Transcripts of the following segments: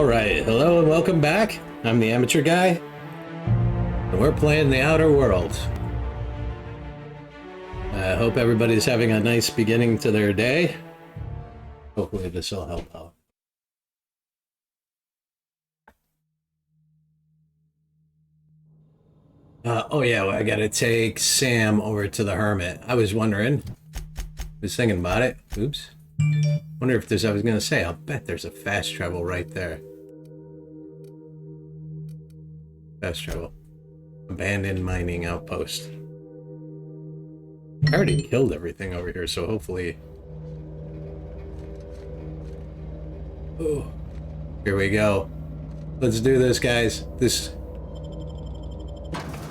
Alright, hello and welcome back. I'm the Amateur Guy, and we're playing The Outer Worlds. I hope everybody's having a nice beginning to their day. Hopefully this will help out. Oh yeah, well, I gotta take Sam over to the Hermit. I was wondering, thinking about it. Oops. Wonder if there's, I was gonna say, I'll bet there's a fast travel right there. Fast travel. Abandoned mining outpost. I already killed everything over here, so hopefully... Oh, here we go. Let's do this, guys.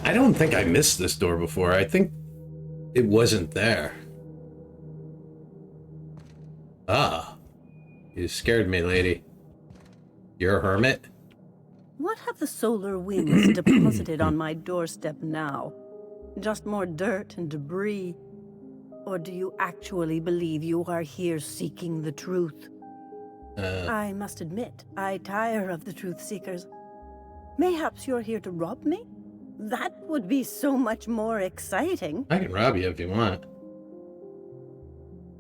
I don't think I missed this door before. I think it wasn't there. Ah, you scared me, lady. You're a hermit? What have the solar winds deposited on my doorstep now? Just more dirt and debris? Or do you actually believe you are here seeking the truth? I must admit, I tire of the truth seekers. Mayhaps you're here to rob me? That would be so much more exciting. I can rob you if you want.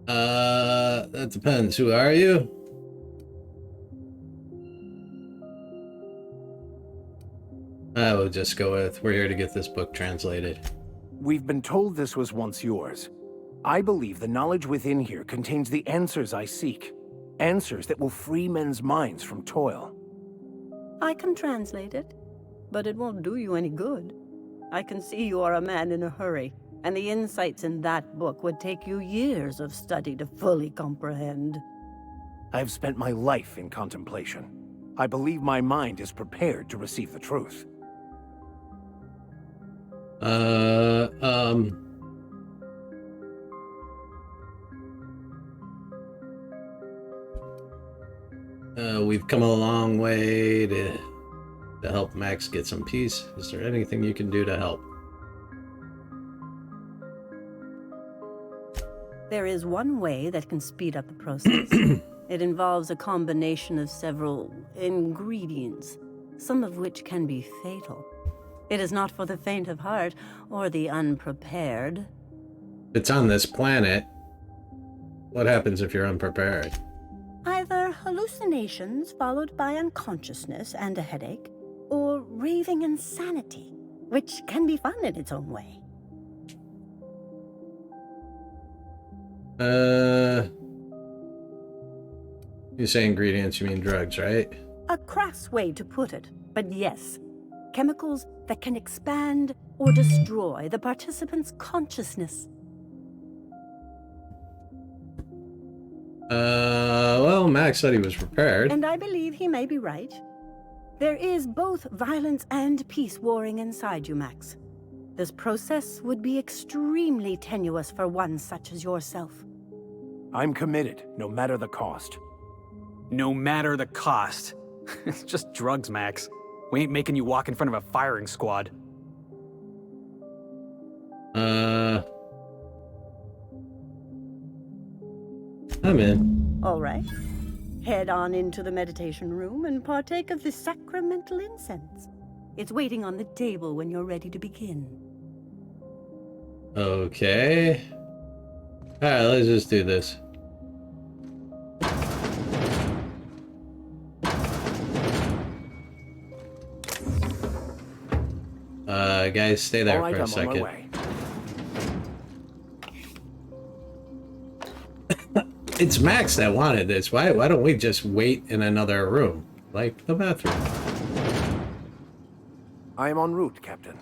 That depends. Who are you? I will just go with, we're here to get this book translated. We've been told this was once yours. I believe the knowledge within here contains the answers I seek. Answers that will free men's minds from toil. I can translate it, but it won't do you any good. I can see you are a man in a hurry, and the insights in that book would take you years of study to fully comprehend. I've spent my life in contemplation. I believe my mind is prepared to receive the truth. We've come a long way to help Max get some peace. Is there anything you can do to help? There is one way that can speed up the process. It involves a combination of several ingredients, some of which can be fatal. It is not for the faint of heart or the unprepared. It's on this planet. What happens if you're unprepared? Either hallucinations followed by unconsciousness and a headache, or raving insanity, which can be fun in its own way. You say ingredients, you mean drugs, right? A crass way to put it, but yes. Chemicals that can expand or destroy the participant's consciousness. Well, Max said he was prepared. And I believe he may be right. There is both violence and peace warring inside you, Max. This process would be extremely tenuous for one such as yourself. I'm committed, no matter the cost. No matter the cost. It's just drugs, Max. We ain't making you walk in front of a firing squad. I'm in. All right. Head on into the meditation room and partake of the sacramental incense. It's waiting on the table when you're ready to begin. Okay. Alright, let's just do this. Guys, stay there for a second. On my way. It's Max that wanted this. Why don't we just wait in another room? Like the bathroom. I am en route, Captain.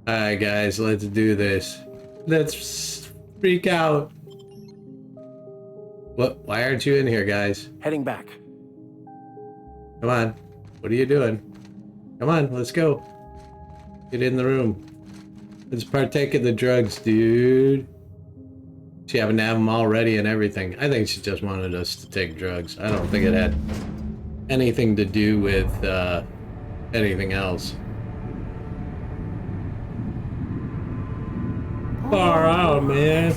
Alright, guys, let's do this. Let's freak out. What? Why aren't you in here, guys? Heading back. Come on. What are you doing? Come on, let's go. Get in the room. Let's partake of the drugs, dude. She happened to have them all ready and everything. I think she just wanted us to take drugs. I don't think it had anything to do with anything else. Far out, man.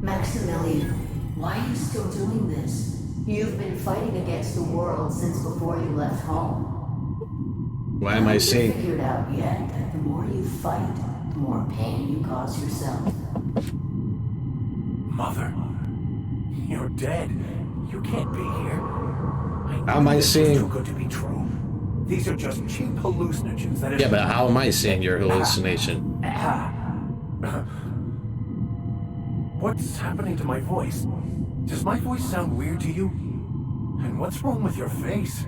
Maximilian, why are you still doing this? You've been fighting against the world since before you left home. Why am I Haven't you seeing? figured out yet that the more you fight, the more pain you cause yourself? Mother, you're dead. You can't be here. How am I This is seeing? too good to be true. These are just cheap hallucinogens that have... Yeah, but how am I seeing your hallucination? What's happening to my voice? Does my voice sound weird to you? And what's wrong with your face?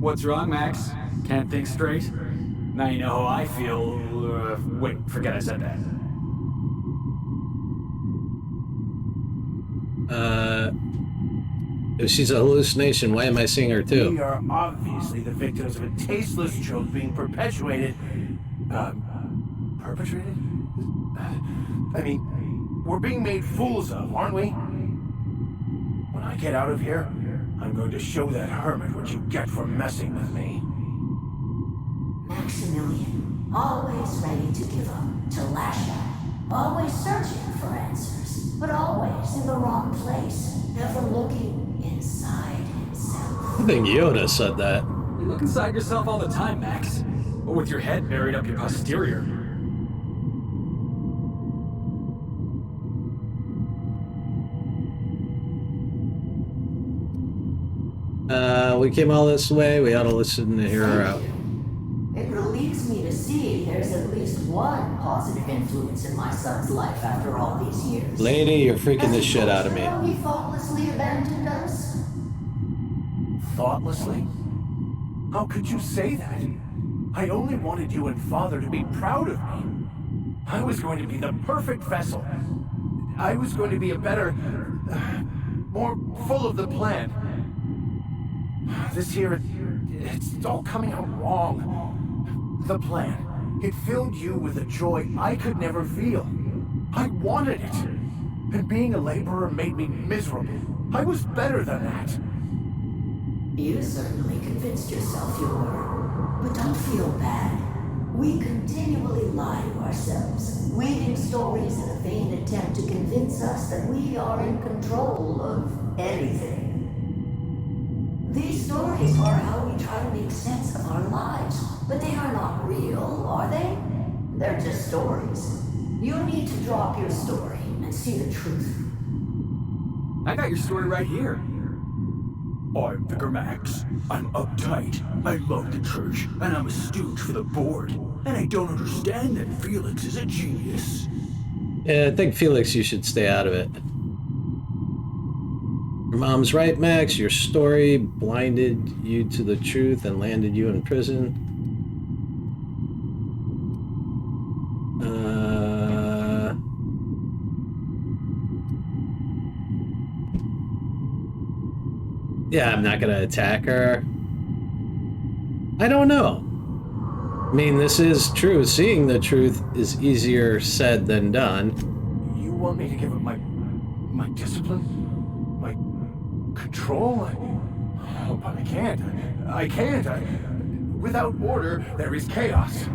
What's wrong, Max? Can't think straight? Now you know how I feel. Wait, forget I said that. If she's a hallucination, why am I seeing her We too? are obviously the victims of a tasteless joke being perpetuated. Perpetrated? I mean, we're being made fools of, aren't we? When I get out of here, I'm going to show that hermit what you get for messing with me. Maximilian, always ready to give up, to lash out, always searching for answers, but always in the wrong place, never looking inside himself. I think Yoda said that. You look inside yourself all the time, Max. But with your head buried up your posterior. We came all this way. We ought to listen to hear her out. It relieves me to see there's at least one positive influence in my son's life after all these years. Lady, you're freaking the shit out of me. He thoughtlessly abandoned us. Thoughtlessly? How could you say that? I only wanted you and Father to be proud of me. I was going to be the perfect vessel. I was going to be a better, more full of the plan. This here, it's all coming out wrong. The plan, it filled you with a joy I could never feel. I wanted it. And being a laborer made me miserable. I was better than that. You certainly convinced yourself you were. But don't feel bad. We continually lie to ourselves, weaving stories in a vain attempt to convince us that we are in control of anything. These stories are how we try to make sense of our lives, but they are not real, are they? They're just stories. You need to drop your story and see the truth. I got your story right here. I'm Vicar Max. I'm uptight. I love the church, and I'm a stooge for the board. And I don't understand that Felix is a genius. Yeah, I think Felix, you should stay out of it. Your mom's right, Max. Your story blinded you to the truth and landed you in prison. Yeah, I'm not gonna attack her. I don't know. I mean, this is true. Seeing the truth is easier said than done. You want me to give up my discipline? My control? Oh, but I can't. I can't. Without order, there is chaos.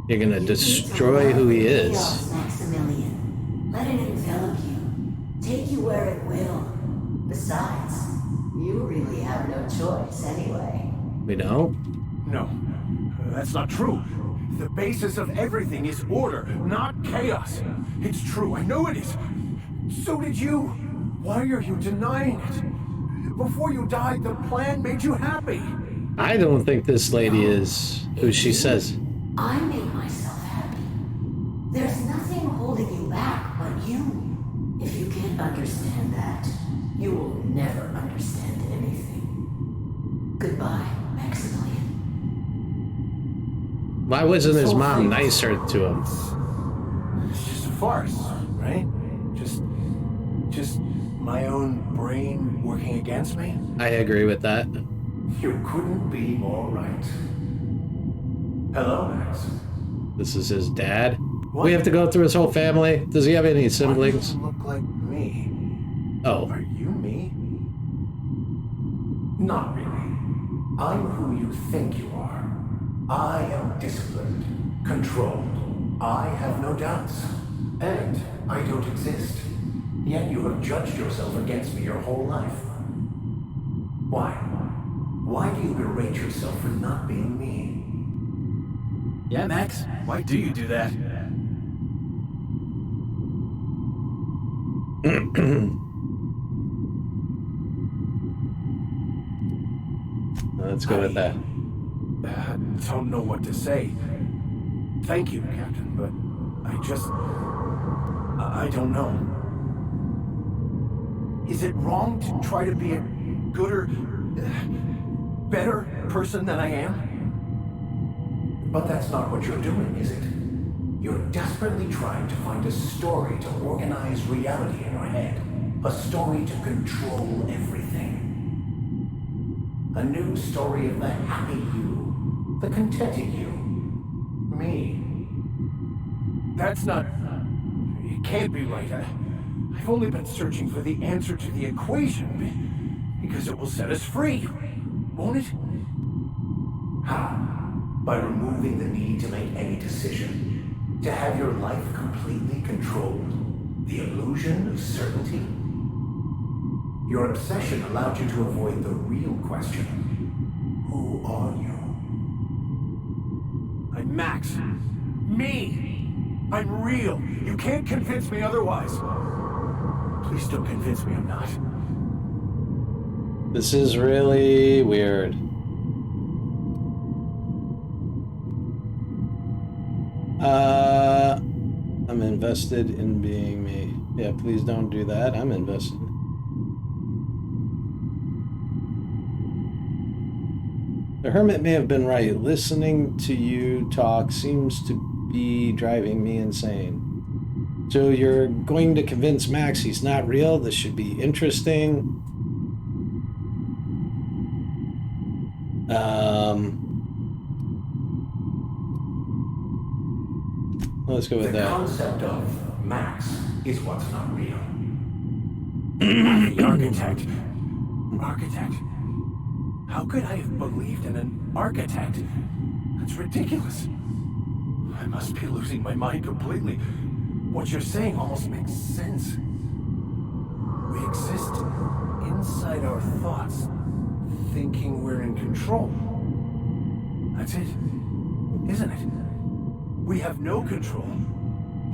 You're gonna You need to destroy let who he the is. chaos, Maximilian. Let it envelop you. Take you where it will. Besides, you really have no choice anyway. We don't? No, that's not true. The basis of everything is order, not chaos. It's true, I know it is. So did you. Why are you denying it? Before you died, the plan made you happy. I don't think this lady is who she says. I made myself happy. There's nothing holding you back but you. If you can't understand that, you will never understand anything. Goodbye, Maximilian. Why wasn't his mom nicer to him? It's just a farce, right? Just my own brain working against me? I agree with that. You couldn't be more right. Hello, Max. This is his dad. What? We have to go through his whole family. Does he have any Why siblings? do you look like me? Oh, Are you me? Not really. I'm who you think you are. I am disciplined, controlled. I have no doubts. And I don't exist. Yet you have judged yourself against me your whole life. Why? Why do you berate yourself for not being me? Yeah, Max, why do you do that? Let's go with that. I don't know what to say. Thank you, Captain, but I don't know. Is it wrong to try to be a gooder, better person than I am? But that's not what you're doing, is it? You're desperately trying to find a story to organize reality in your head. A story to control everything. A new story of the happy you, the contented you, me. That's not... It can't be right. I've only been searching for the answer to the equation, because it will set us free, won't it? How? By removing the need to make any decision. To have your life completely controlled. The illusion of certainty. Your obsession allowed you to avoid the real question. Who are you? I'm Max. Me! I'm real. You can't convince me otherwise. Please don't convince me I'm not. This is really weird. I'm invested in being me. Yeah, please don't do that. I'm invested. The hermit may have been right. Listening to you talk seems to be driving me insane. So you're going to convince Max he's not real? This should be interesting. Let's go with The that. concept of Max is what's not real. The architect. Architect. How could I have believed in an architect? That's ridiculous. I must be losing my mind completely. What you're saying almost makes sense. We exist inside our thoughts, thinking we're in control. That's it, isn't it? We have no control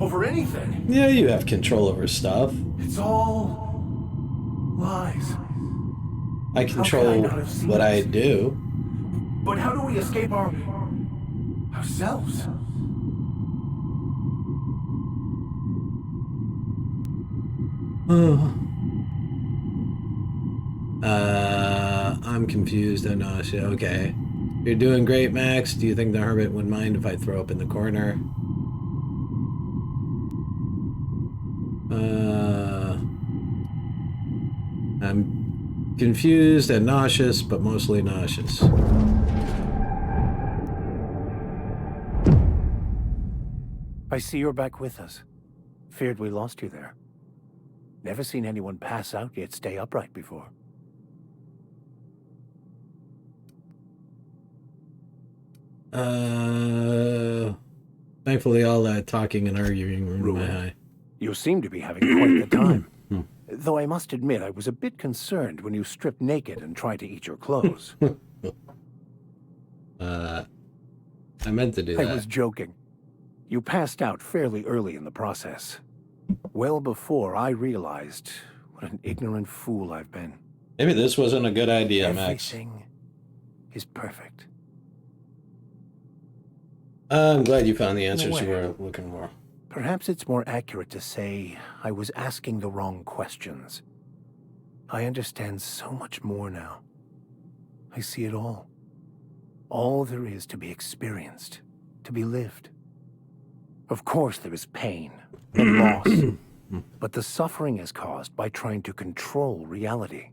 over anything. Yeah, you have control over stuff. It's all lies. I control not have seen what I this? do. But how do we escape ourselves? I'm confused and nauseous. Okay. You're doing great, Max. Do you think the hermit would mind if I throw up in the corner? I'm confused and nauseous, but mostly nauseous. I see you're back with us. Feared we lost you there. Never seen anyone pass out yet stay upright before. Thankfully all that talking and arguing ruined my high. You seem to be having quite the time. Though I must admit I was a bit concerned when you stripped naked and tried to eat your clothes. I meant to do I that. was joking. You passed out fairly early in the process. Well before I realized what an ignorant fool I've been. Maybe this wasn't a good idea, Max. Everything is perfect. I'm glad you found the answers you way. were looking for. Perhaps it's more accurate to say I was asking the wrong questions. I understand so much more now. I see it all. All there is to be experienced, to be lived. Of course there is pain and loss, but the suffering is caused by trying to control reality.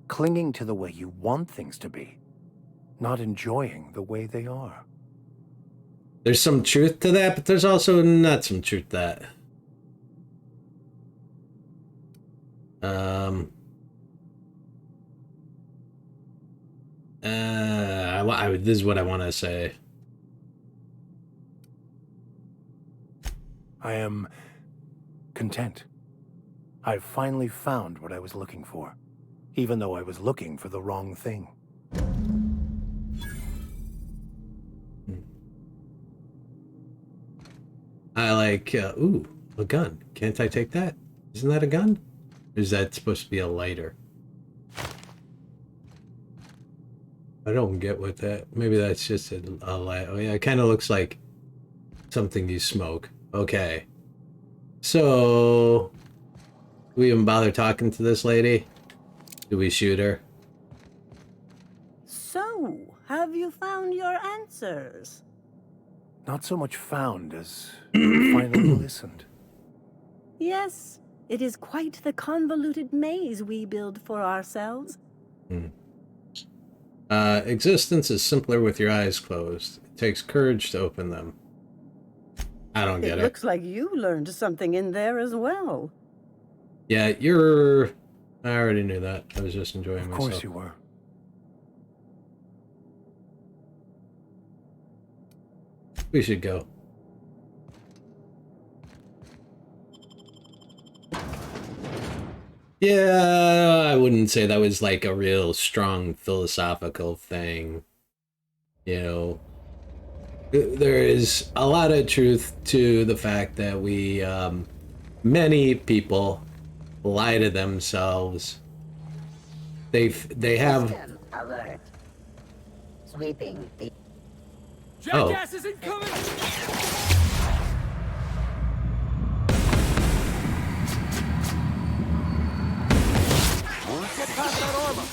Clinging to the way you want things to be, not enjoying the way they are. There's some truth to that, but there's also not some truth to that. This is what I want to say. I am content. I've finally found what I was looking for, even though I was looking for the wrong thing. I like, ooh, a gun. Can't I take that? Isn't that a gun? Or is that supposed to be a lighter? I don't get what that, maybe that's just a light. Oh yeah, it kind of looks like something you smoke. Okay. So, do we even bother talking to this lady? Do we shoot her? So, have you found your answers? Not so much found as finally listened. Yes, it is quite the convoluted maze we build for ourselves. Existence is simpler with your eyes closed. It takes courage to open them. I don't get It it. looks like you learned something in there as well. Yeah, you're... I already knew that. I was just enjoying Of myself. course you were. We should go. Yeah, I wouldn't say that was like a real strong philosophical thing. You know, there is a lot of truth to the fact that we, many people lie to themselves. They have... Alert. Sweeping the Jackass is incoming! Get past that armor!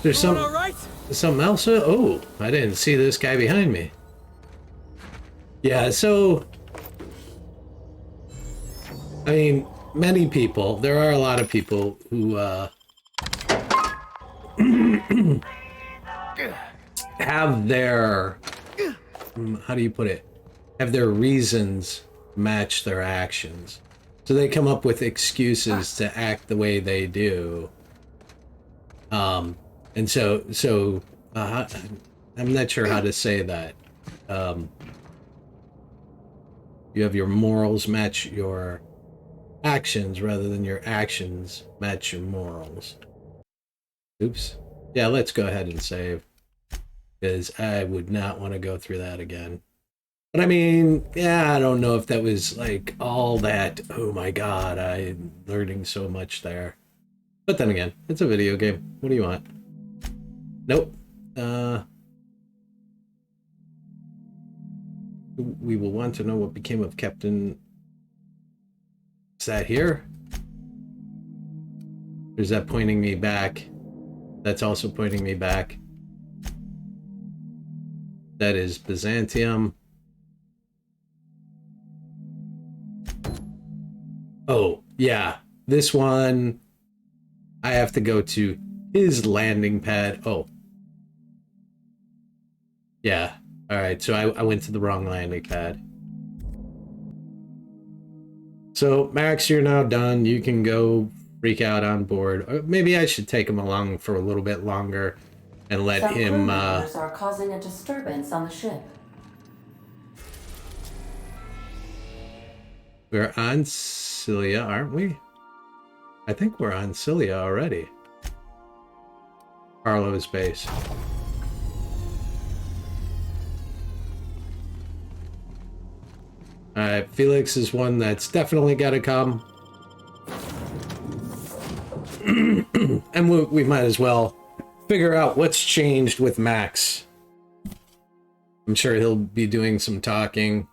There's Doing all right? something else? Oh, I didn't see this guy behind me. Yeah, so... I mean, many people, there are a lot of people who, have their... how do you put it? Have their reasons match their actions. So they come up with excuses to act the way they do. And so I'm not sure how to say that. You have your morals match your actions rather than your actions match your morals. Oops. Yeah, let's go ahead and save. Because I would not want to go through that again. But I mean, yeah, I don't know if that was like all that, oh my god, I'm learning so much there. But then again, it's a video game. What do you want? Nope. We will want to know what became of Captain... Is that here? Or is that pointing me back? That's also pointing me back. That is Byzantium. Oh, yeah. This one, I have to go to his landing pad. Oh. Yeah. Alright, so I went to the wrong landing pad. So, Max, you're now done. You can go freak out on board. Or maybe I should take him along for a little bit longer and let Some him, crew members are causing a disturbance on the ship. We're on Cilia, aren't we? I think we're on Cilia already. Harlow's base. Alright, Felix is one that's definitely got to come. And we might as well figure out what's changed with Max. I'm sure he'll be doing some talking.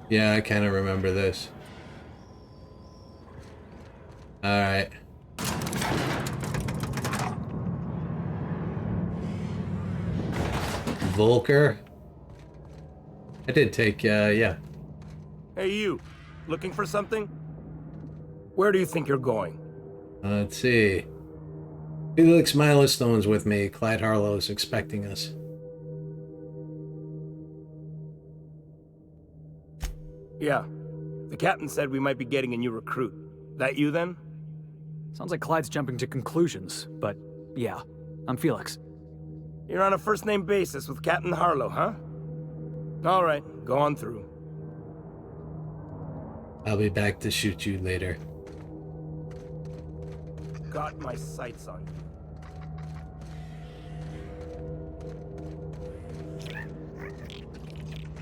Yeah, I kind of remember this. Alright. Volker. I did take, yeah. Hey, you. Looking for something? Where do you think you're going? Let's see. Felix Milestone's with me. Clyde Harlow's expecting us. Yeah. The captain said we might be getting a new recruit. That you, then? Sounds like Clyde's jumping to conclusions, but yeah, I'm Felix. You're on a first-name basis with Captain Harlow, huh? All right, go on through. I'll be back to shoot you later. Got my sights on you.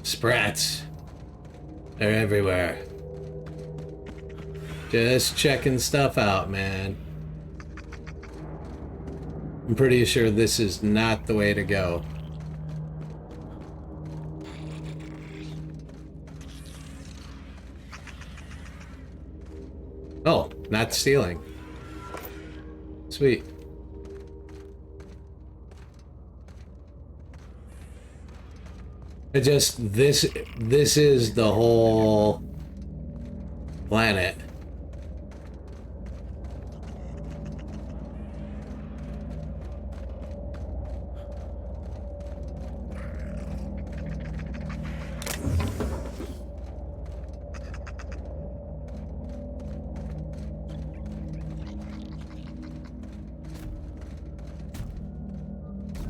Sprats. They're everywhere. Just checking stuff out, man. I'm pretty sure this is not the way to go. Oh, not stealing. Sweet. This is the whole planet.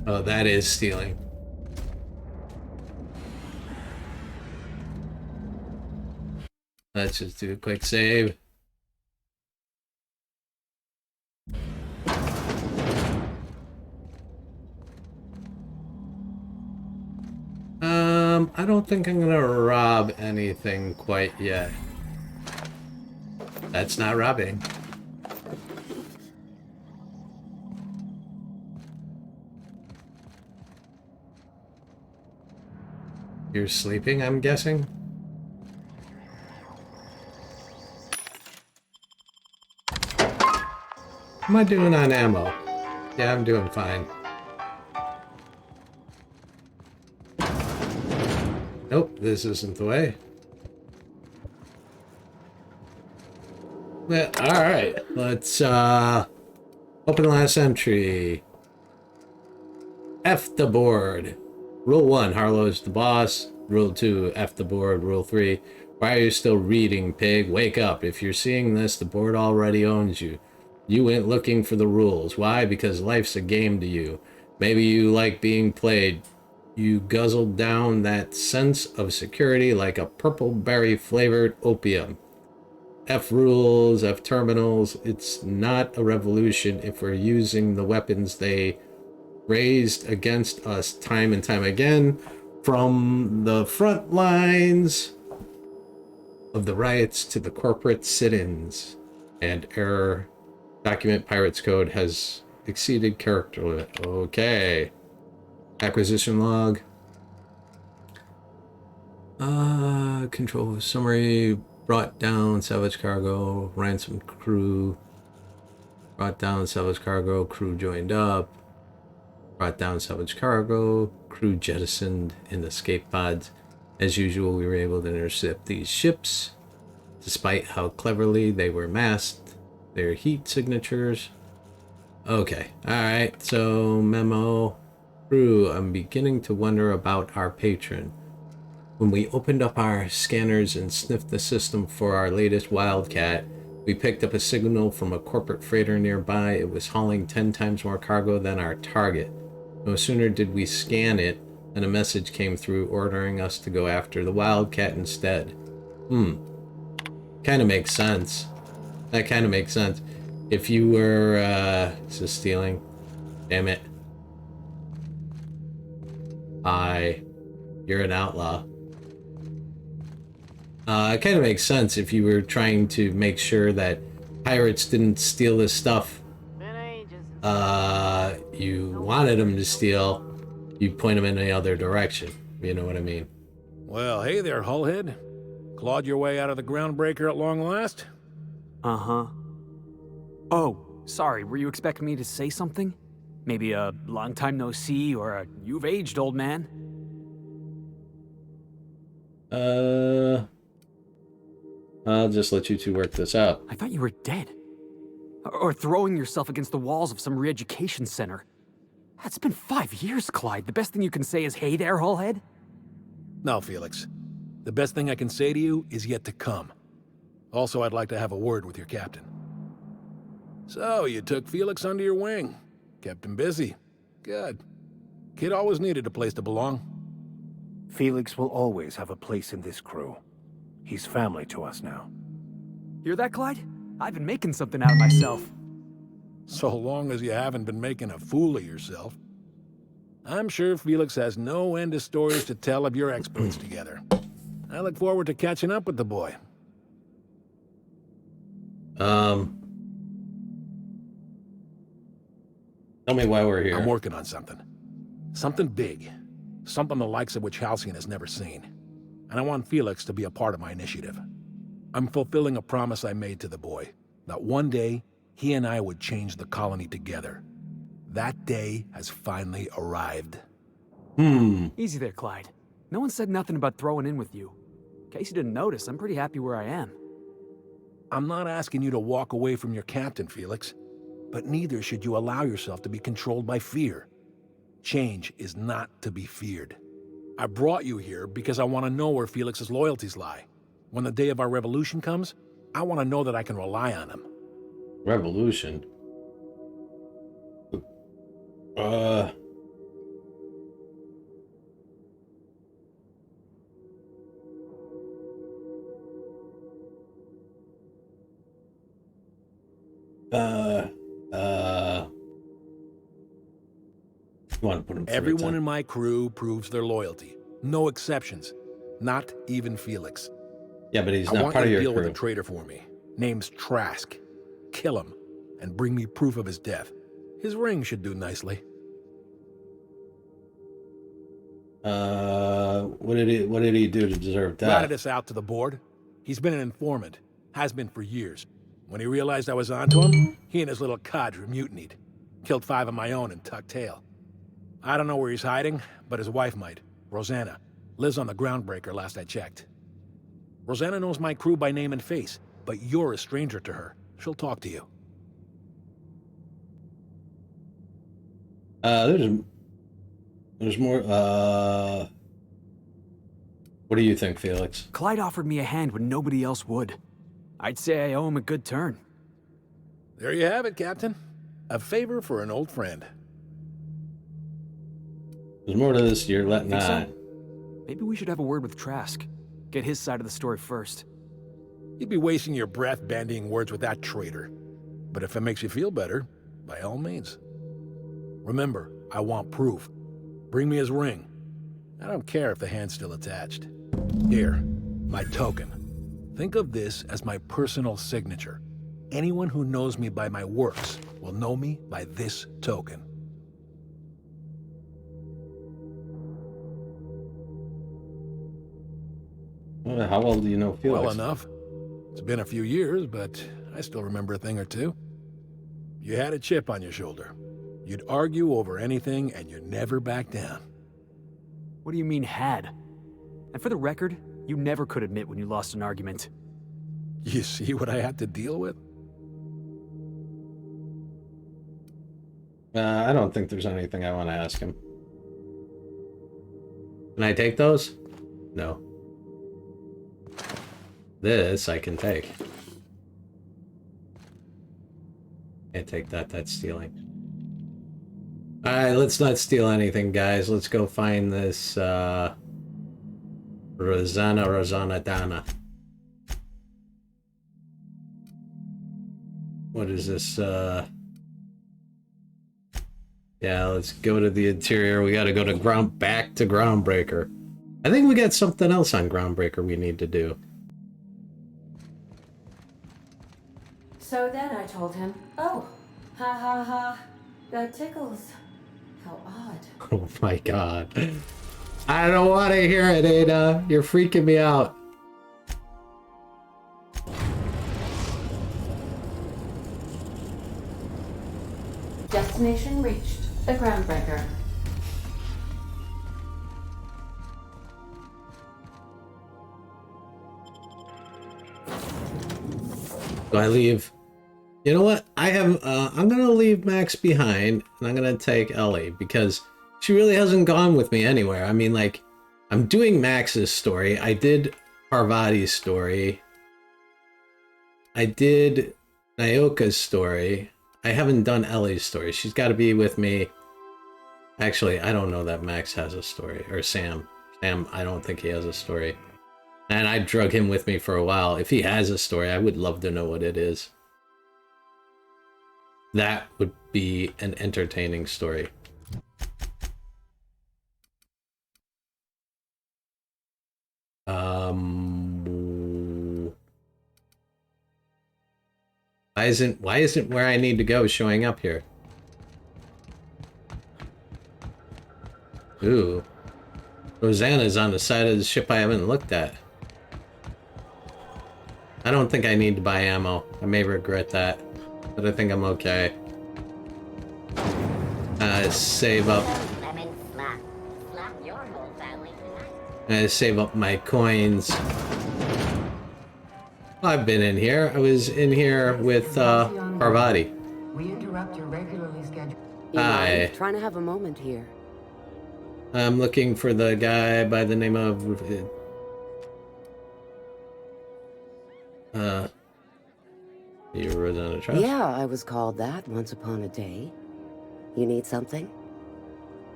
Oh, that is stealing. Let's just do a quick save. I don't think I'm gonna rob anything quite yet. That's not robbing. You're sleeping, I'm guessing? How am I doing on ammo? Yeah, I'm doing fine. Nope, this isn't the way. Yeah, alright, let's open last entry. F the board. Rule 1, Harlow is the boss. Rule 2, F the board. Rule 3, why are you still reading, pig? Wake up. If you're seeing this, the board already owns you. You went looking for the rules. Why? Because life's a game to you. Maybe you like being played. You guzzled down that sense of security like a purple berry flavored opium. F rules, F terminals. It's not a revolution if we're using the weapons they raised against us time and time again from the front lines of the riots to the corporate sit-ins. And error. Document Pirates Code has exceeded character limit. Okay. Acquisition log. Control summary. Brought down salvage cargo. Ransom crew. Brought down salvage cargo. Crew joined up. Brought down salvage cargo. Crew jettisoned in escape pods. As usual, we were able to intercept these ships. Despite how cleverly they were masked. Their heat signatures. Okay. Alright. So, memo. Crew, I'm beginning to wonder about our patron. When we opened up our scanners and sniffed the system for our latest Wildcat, we picked up a signal from a corporate freighter nearby. It was hauling 10 times more cargo than our target. No sooner did we scan it than a message came through ordering us to go after the Wildcat instead. Kind of makes sense. That kind of makes sense. If you were, is this stealing? Damn it. You're an outlaw. It kind of makes sense if you were trying to make sure that pirates didn't steal this stuff. You wanted them to steal, you point them in the other direction. You know what I mean? Well, hey there, Hullhead. Clawed your way out of the groundbreaker at long last? Uh-huh. Oh, sorry, were you expecting me to say something? Maybe a long time no see, or a you've aged, old man? I'll just let you two work this out. I thought you were dead. Or throwing yourself against the walls of some re-education center. It's been 5 years, Clyde. The best thing you can say is, hey there, Hullhead? No, Felix. The best thing I can say to you is yet to come. Also, I'd like to have a word with your captain. So, you took Felix under your wing. Kept him busy. Good. Kid always needed a place to belong. Felix will always have a place in this crew. He's family to us now. Hear that, Clyde? I've been making something out of myself. So long as you haven't been making a fool of yourself. I'm sure Felix has no end of stories to tell of your exploits together. I look forward to catching up with the boy. Tell me why we're here. I'm working on something. Something big. Something the likes of which Halcyon has never seen. And I want Felix to be a part of my initiative. I'm fulfilling a promise I made to the boy, that one day, he and I would change the colony together. That day has finally arrived. Easy there, Clyde. No one said nothing about throwing in with you. In case you didn't notice, I'm pretty happy where I am. I'm not asking you to walk away from your captain, Felix. But neither should you allow yourself to be controlled by fear. Change is not to be feared. I brought you here because I want to know where Felix's loyalties lie. When the day of our revolution comes, I want to know that I can rely on him. Revolution? You want to put him Everyone in my crew proves their loyalty. No exceptions. Not even Felix. Yeah, but he's I not want part you of to your deal with crew. a traitor for me. Name's Trask. Kill him, and bring me proof of his death. His ring should do nicely. What did he do to deserve death? Ratted us out to the board. He's been an informant. Has been for years. When he realized I was onto him, he and his little cadre mutinied. Killed 5 of my own and tucked tail. I don't know where he's hiding, but his wife might. Rosanna. Lives on the Groundbreaker last I checked. Rosanna knows my crew by name and face, but you're a stranger to her. She'll talk to you. There's more, what do you think, Felix? Clyde offered me a hand when nobody else would. I'd say I owe him a good turn. There you have it, Captain. A favor for an old friend. There's more to this you're letting Think so? on. Maybe we should have a word with Trask. Get his side of the story first. You'd be wasting your breath bandying words with that traitor. But if it makes you feel better, by all means. Remember, I want proof. Bring me his ring. I don't care if the hand's still attached. Here, my token. Think of this as my personal signature. Anyone who knows me by my works will know me by this token. How well do you know Felix? Well enough. It's been a few years, but I still remember a thing or two. You had a chip on your shoulder. You'd argue over anything, and you never back down. What do you mean, had? And for the record, you never could admit when you lost an argument. You see what I had to deal with? I don't think there's anything I want to ask him. Can I take those? No. This I can take. Can't take that, that's stealing. Alright, let's not steal anything, guys. Let's go find this, Rosanna Dana. What is this, Yeah, let's go to the interior. We gotta go to back to Groundbreaker. I think we got something else on Groundbreaker we need to do. So then I told him, oh, ha ha ha, that tickles. How odd. Oh my god. I don't want to hear it, Ada. You're freaking me out. Destination reached. The Groundbreaker. Do I leave? You know what? I'm gonna leave Max behind, and I'm gonna take Ellie, because she really hasn't gone with me anywhere. I mean, like, I'm doing Max's story. I did Parvati's story. I did Nyoka's story. I haven't done Ellie's story. She's got to be with me Actually, I don't know that Max has a story. Or Sam. Sam, I don't think he has a story. And I drug him with me for a while. If he has a story, I would love to know what it is. That would be an entertaining story. Why isn't where I need to go showing up here? Ooh. Rosanna's on the side of the ship I haven't looked at. I don't think I need to buy ammo. I may regret that, but I think I'm okay. Save up. Save up my coins. I've been in here. I was in here with Parvati. We interrupt your regularly scheduled. Hi. Trying to have a moment here. I'm looking for the guy by the name of you were on a trust? Yeah, I was called that once upon a day. You need something?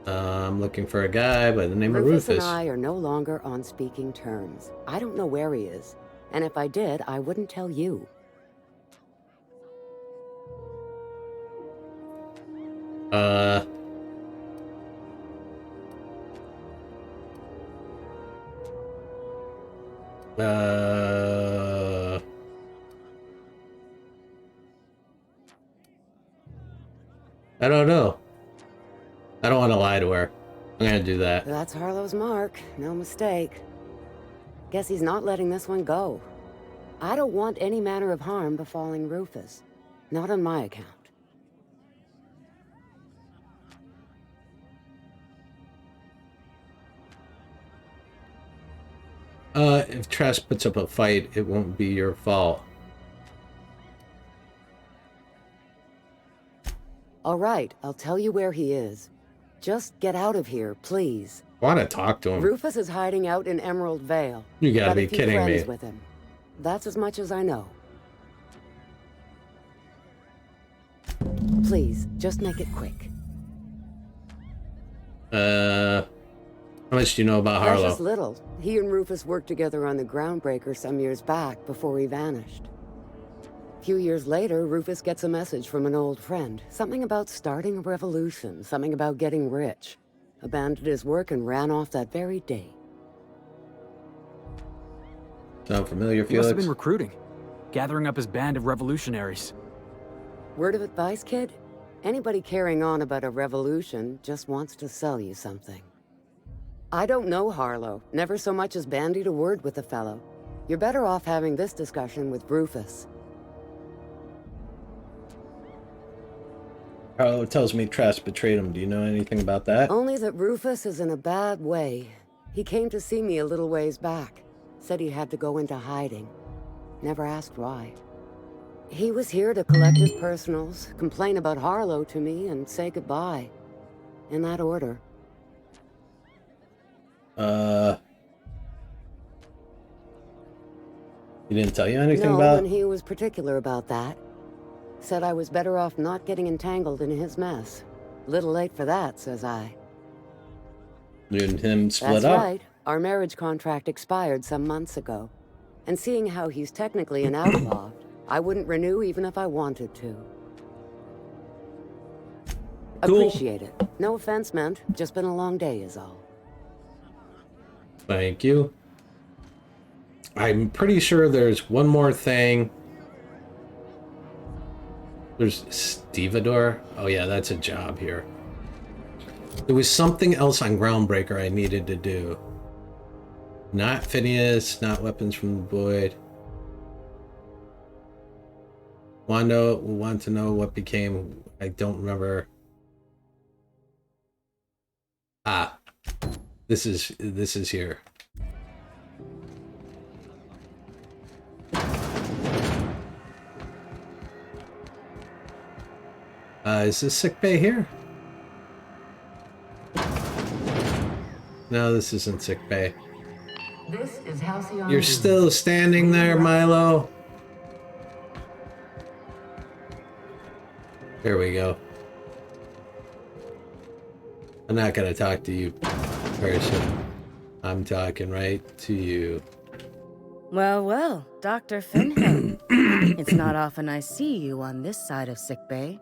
I'm looking for a guy by the name of Rufus Rufus. and I are no longer on speaking terms. I don't know where he is. And if I did, I wouldn't tell you. I don't know. I don't want to lie to her. I'm gonna do that. That's Harlow's mark. No mistake. Guess he's not letting this one go. I don't want any manner of harm befalling Rufus. Not on my account. If Trask puts up a fight, it won't be your fault. All right, I'll tell you where he is. Just get out of here, please. I want to talk to him. Rufus is hiding out in Emerald Vale. You gotta Got be a few kidding friends me. with him. That's as much as I know. Please, just make it quick. How much do you know about Harlow? Precious little. He and Rufus worked together on the Groundbreaker some years back before he vanished. A few years later, Rufus gets a message from an old friend. Something about starting a revolution, something about getting rich. Abandoned his work and ran off that very day. Sound familiar, He must have Felix? been recruiting, gathering up his band of revolutionaries. Word of advice, kid? Anybody carrying on about a revolution just wants to sell you something. I don't know Harlow. Never so much as bandied a word with the fellow. You're better off having this discussion with Rufus. Harlow tells me Trask betrayed him. Do you know anything about that? Only that Rufus is in a bad way. He came to see me a little ways back. Said he had to go into hiding. Never asked why. He was here to collect his personals, complain about Harlow to me, and say goodbye. In that order. He didn't tell you anything No, about? and he was particular about that. Said I was better off not getting entangled in his mess. Little late for that, says I. You and him split That's up? right. Our marriage contract expired some months ago. And seeing how he's technically an outlaw, I wouldn't renew even if I wanted to. Cool. Appreciate it. No offense meant. Just been a long day is all. Thank you. I'm pretty sure there's one more thing. There's Stevedore. Oh yeah, that's a job here. There was something else on Groundbreaker I needed to do. Not Phineas, not Weapons from the Void. Want to know what became. I don't remember. Ah, this is here. Is this sick bay here? No, this isn't sick bay. This is Halcyon. You're still standing there, Milo. Here we go. I'm not gonna talk to you, person. I'm talking right to you. Well, well, Dr. Finham. It's not often I see you on this side of sickbay.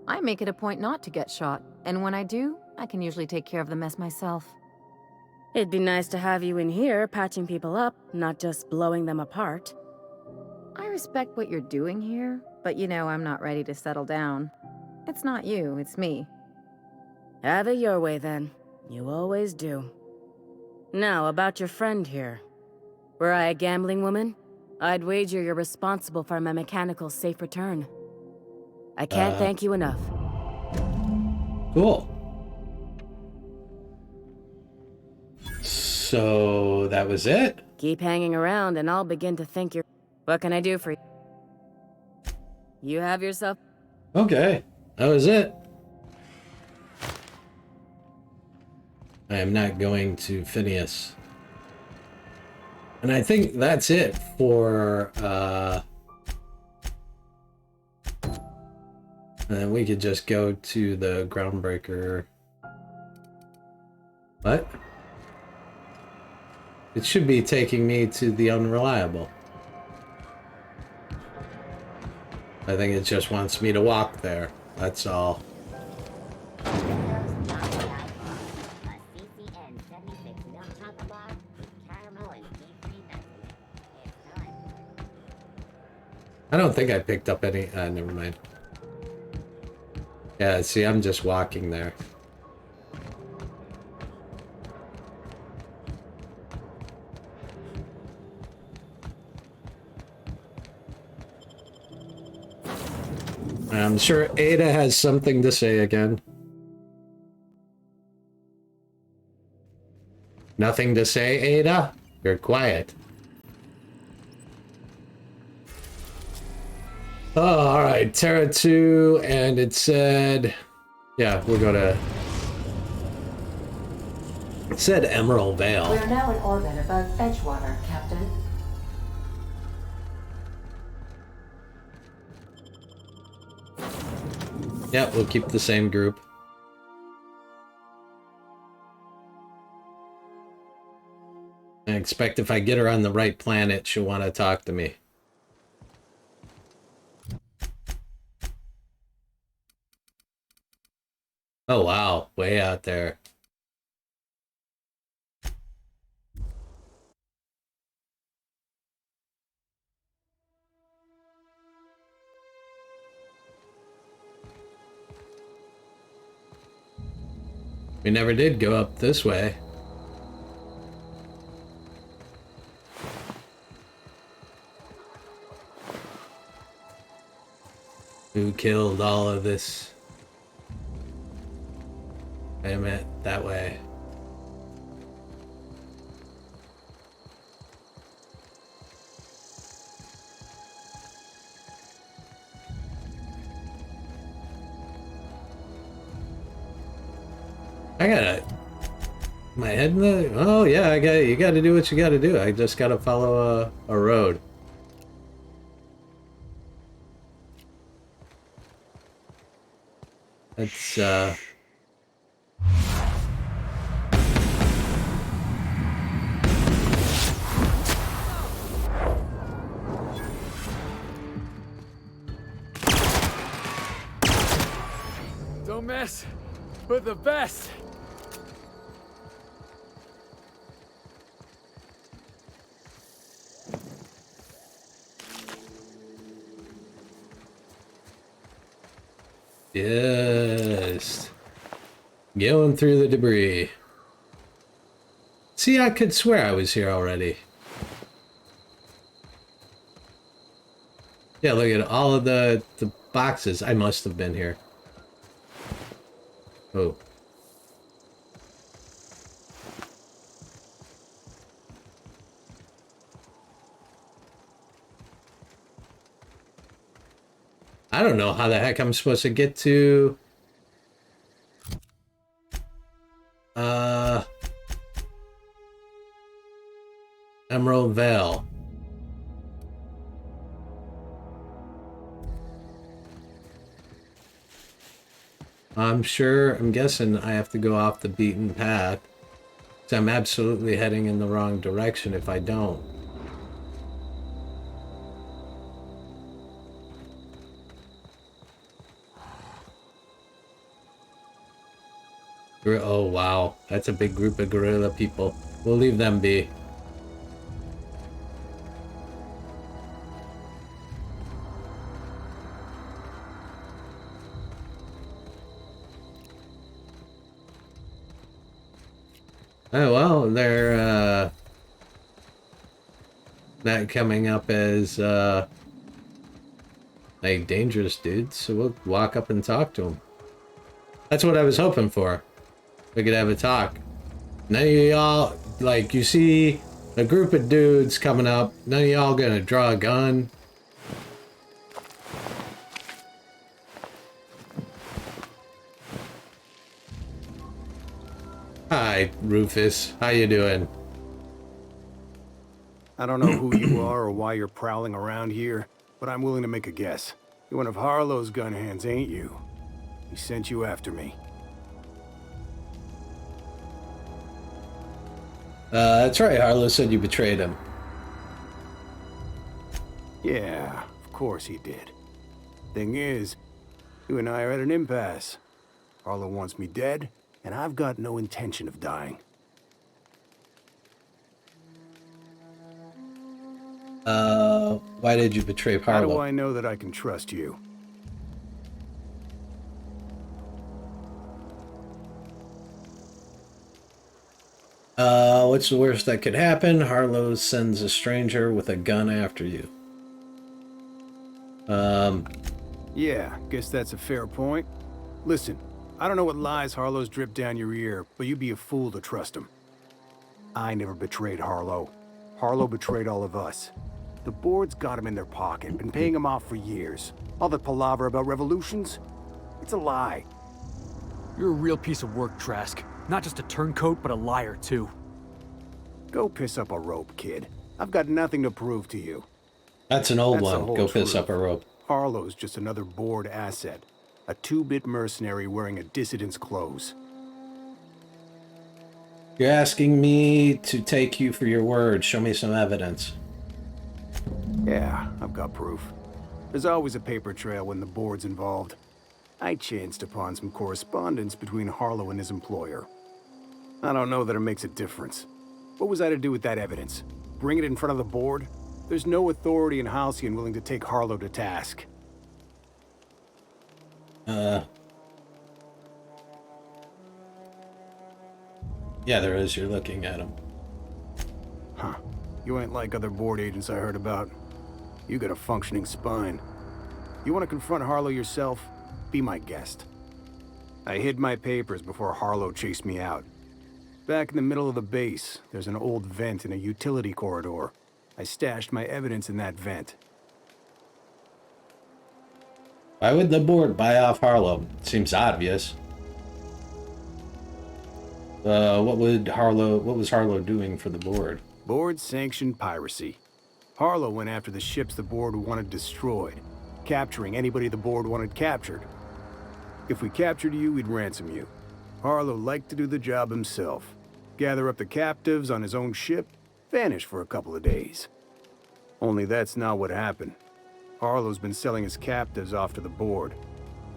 I make it a point not to get shot, and when I do, I can usually take care of the mess myself. It'd be nice to have you in here patching people up, not just blowing them apart. I respect what you're doing here, but you know I'm not ready to settle down. It's not you, it's me. Have it your way then. You always do. Now, about your friend here. Were I a gambling woman, I'd wager you're responsible for my mechanical safe return. I can't thank you enough. Cool. So that was it? Keep hanging around and I'll begin to think you're... What can I do for you? You have yourself... Okay, that was it. I am not going to Phineas. And I think that's it for, and we could just go to the Groundbreaker. What? It should be taking me to the Unreliable. I think it just wants me to walk there. That's all. I don't think I picked up any... never mind. Yeah, see, I'm just walking there. I'm sure Ada has something to say again. Nothing to say, Ada? You're quiet. Oh, alright, Terra 2, and it said... Yeah, we're gonna... It said Emerald Vale. We're now in orbit above Edgewater, Captain. Yeah, we'll keep the same group. I expect if I get her on the right planet, she'll want to talk to me. Oh wow, way out there. We never did go up this way. Who killed all of this? Wait a minute, that way. I gotta... My head in the... Oh yeah, you gotta do what you gotta do. I just gotta follow a road. That's, Don't mess with the best. Yes. Going through the debris. See, I could swear I was here already. Yeah, look at all of the boxes. I must have been here. Oh. I don't know how the heck I'm supposed to get to... Emerald Vale. I'm guessing I have to go off the beaten path. So I'm absolutely heading in the wrong direction if I don't. Oh wow, that's a big group of gorilla people. We'll leave them be. Oh well, they're not coming up as like dangerous dudes, so we'll walk up and talk to them. That's what I was hoping for. We could have a talk. None of y'all, like, you see a group of dudes coming up, none of y'all gonna draw a gun. Hi, Rufus. How you doing? I don't know who you are or why you're prowling around here, but I'm willing to make a guess. You're one of Harlow's gun hands, ain't you? He sent you after me. That's right. Harlow said you betrayed him. Yeah, of course he did. Thing is, you and I are at an impasse. Harlow wants me dead, and I've got no intention of dying. Why did you betray Harlow? How do I know that I can trust you? What's the worst that could happen? Harlow sends a stranger with a gun after you. Yeah, guess that's a fair point. Listen, I don't know what lies Harlow's dripped down your ear, but you'd be a fool to trust him. I never betrayed Harlow. Harlow betrayed all of us. The board's got him in their pocket, been paying him off for years. All that palaver about revolutions? It's a lie. You're a real piece of work, Trask. Not just a turncoat, but a liar, too. Go piss up a rope, kid. I've got nothing to prove to you. That's an old That's the one. whole Go piss truth. up a rope. Harlow's just another board asset. A two-bit mercenary wearing a dissident's clothes. You're asking me to take you for your word. Show me some evidence. Yeah, I've got proof. There's always a paper trail when the board's involved. I chanced upon some correspondence between Harlow and his employer. I don't know that it makes a difference. What was I to do with that evidence? Bring it in front of the board? There's no authority in Halcyon willing to take Harlow to task. Yeah, there is. You're looking at him. Huh. You ain't like other board agents I heard about. You got a functioning spine. You want to confront Harlow yourself? Be my guest. I hid my papers before Harlow chased me out. Back in the middle of the base, there's an old vent in a utility corridor. I stashed my evidence in that vent. Why would the board buy off Harlow? Seems obvious. What was Harlow doing for the board? Board-sanctioned piracy. Harlow went after the ships the board wanted destroyed, capturing anybody the board wanted captured. If we captured you, we'd ransom you. Harlow liked to do the job himself. Gather up the captives on his own ship, vanish for a couple of days. Only that's not what happened. Harlow's been selling his captives off to the board.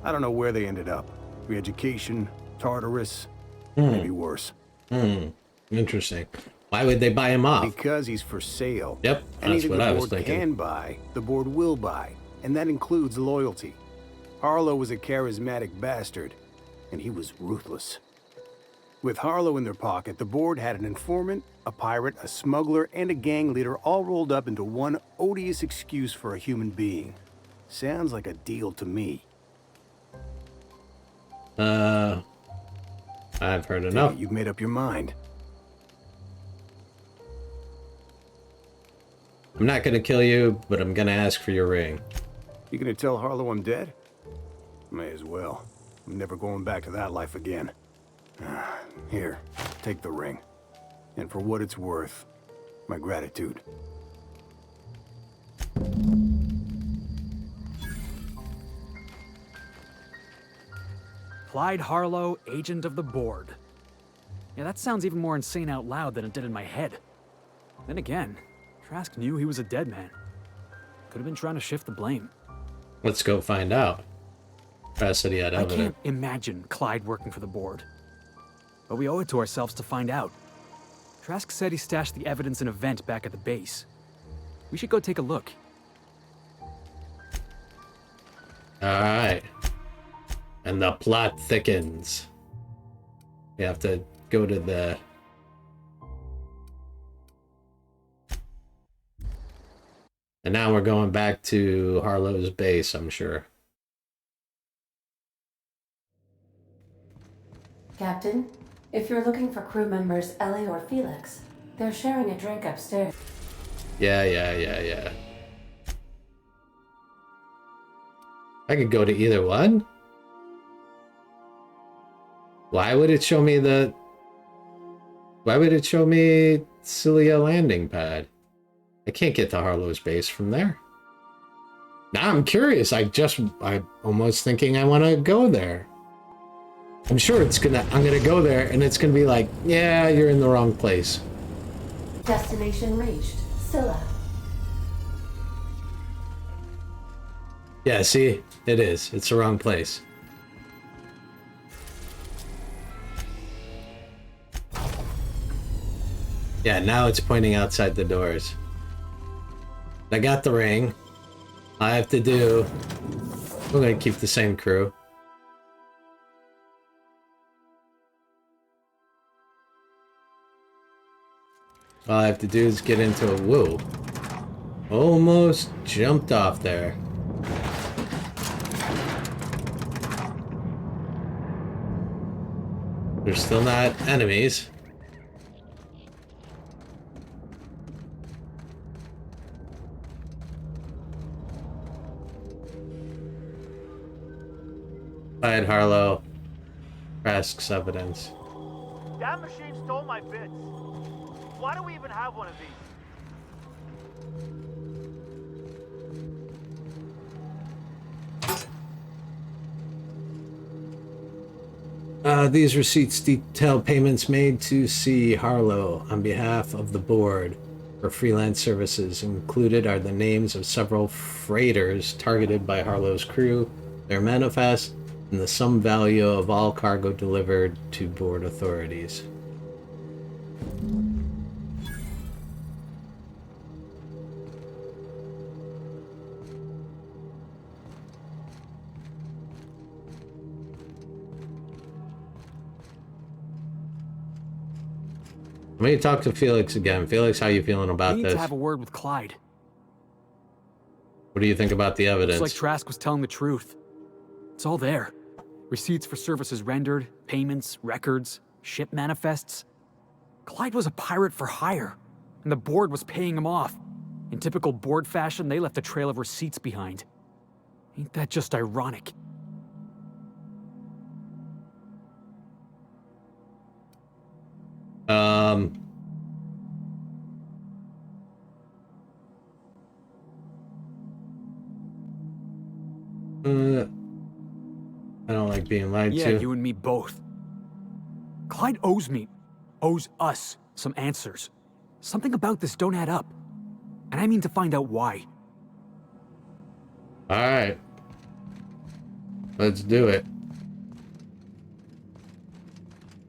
I don't know where they ended up. Re-education, Tartarus, maybe worse. Interesting. Why would they buy him off? Because he's for sale. Yep, that's Anything what the I was board thinking. can buy, the board will buy, and that includes loyalty. Harlow was a charismatic bastard, and he was ruthless. With Harlow in their pocket, the board had an informant, a pirate, a smuggler, and a gang leader all rolled up into one odious excuse for a human being. Sounds like a deal to me. I've heard enough. You've made up your mind. I'm not gonna kill you, but I'm gonna ask for your ring. You gonna tell Harlow I'm dead? May as well. I'm never going back to that life again. Here, take the ring. And for what it's worth, my gratitude. Clyde Harlow, agent of the board. Yeah, that sounds even more insane out loud than it did in my head. Then again, Trask knew he was a dead man. Could have been trying to shift the blame. Let's go find out. Trask said he had I evidence. can't imagine Clyde working for the board. But we owe it to ourselves to find out. Trask said he stashed the evidence in a vent back at the base. We should go take a look. Alright. And the plot thickens. We have to go to the... And now we're going back to Harlow's base, I'm sure. Captain, if you're looking for crew members Ellie or Felix, they're sharing a drink upstairs. Yeah. I could go to either one. Why would it show me the... Why would it show me Cilia landing pad? I can't get to Harlow's base from there. Now I'm curious. I'm almost thinking I want to go there. I'm sure I'm gonna go there and it's gonna be like, yeah, you're in the wrong place. Destination reached. Scylla. Yeah, see? It is. It's the wrong place. Yeah, now it's pointing outside the doors. I got the ring. All I have to do... We're gonna keep the same crew. All I have to do is get into a... Whoa. Almost jumped off there. They're still not enemies. Clyde Harlow. Trask's evidence. That machine stole my bits. Why do we even have one of these? These receipts detail payments made to C. Harlow on behalf of the board for freelance services. Included are the names of several freighters targeted by Harlow's crew, their manifest, and the sum value of all cargo delivered to board authorities. Let me talk to Felix again. Felix, how you feeling about We need this? to have a word with Clyde. What do you think about the evidence? Looks like Trask was telling the truth. It's all there. Receipts for services rendered, payments, records, ship manifests. Clyde was a pirate for hire, and the board was paying him off. In typical board fashion, they left a trail of receipts behind. Ain't that just ironic? I don't like being lied Yeah, to. you and me both. Clyde owes us some answers. Something about this don't add up. And I mean to find out why. Alright. Let's do it.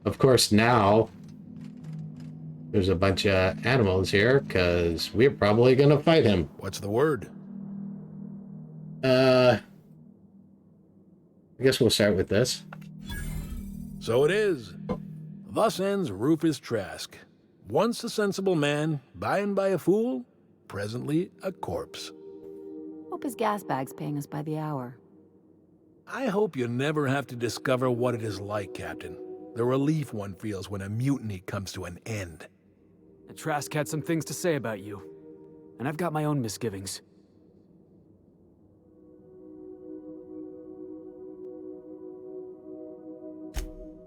Of course, now there's a bunch of animals here, because we're probably going to fight him. What's the word? I guess we'll start with this. So it is. Thus ends Rufus Trask. Once a sensible man, by and by a fool, presently a corpse. Hope his gas bag's paying us by the hour. I hope you never have to discover what it is like, Captain. The relief one feels when a mutiny comes to an end. And Trask had some things to say about you. And I've got my own misgivings.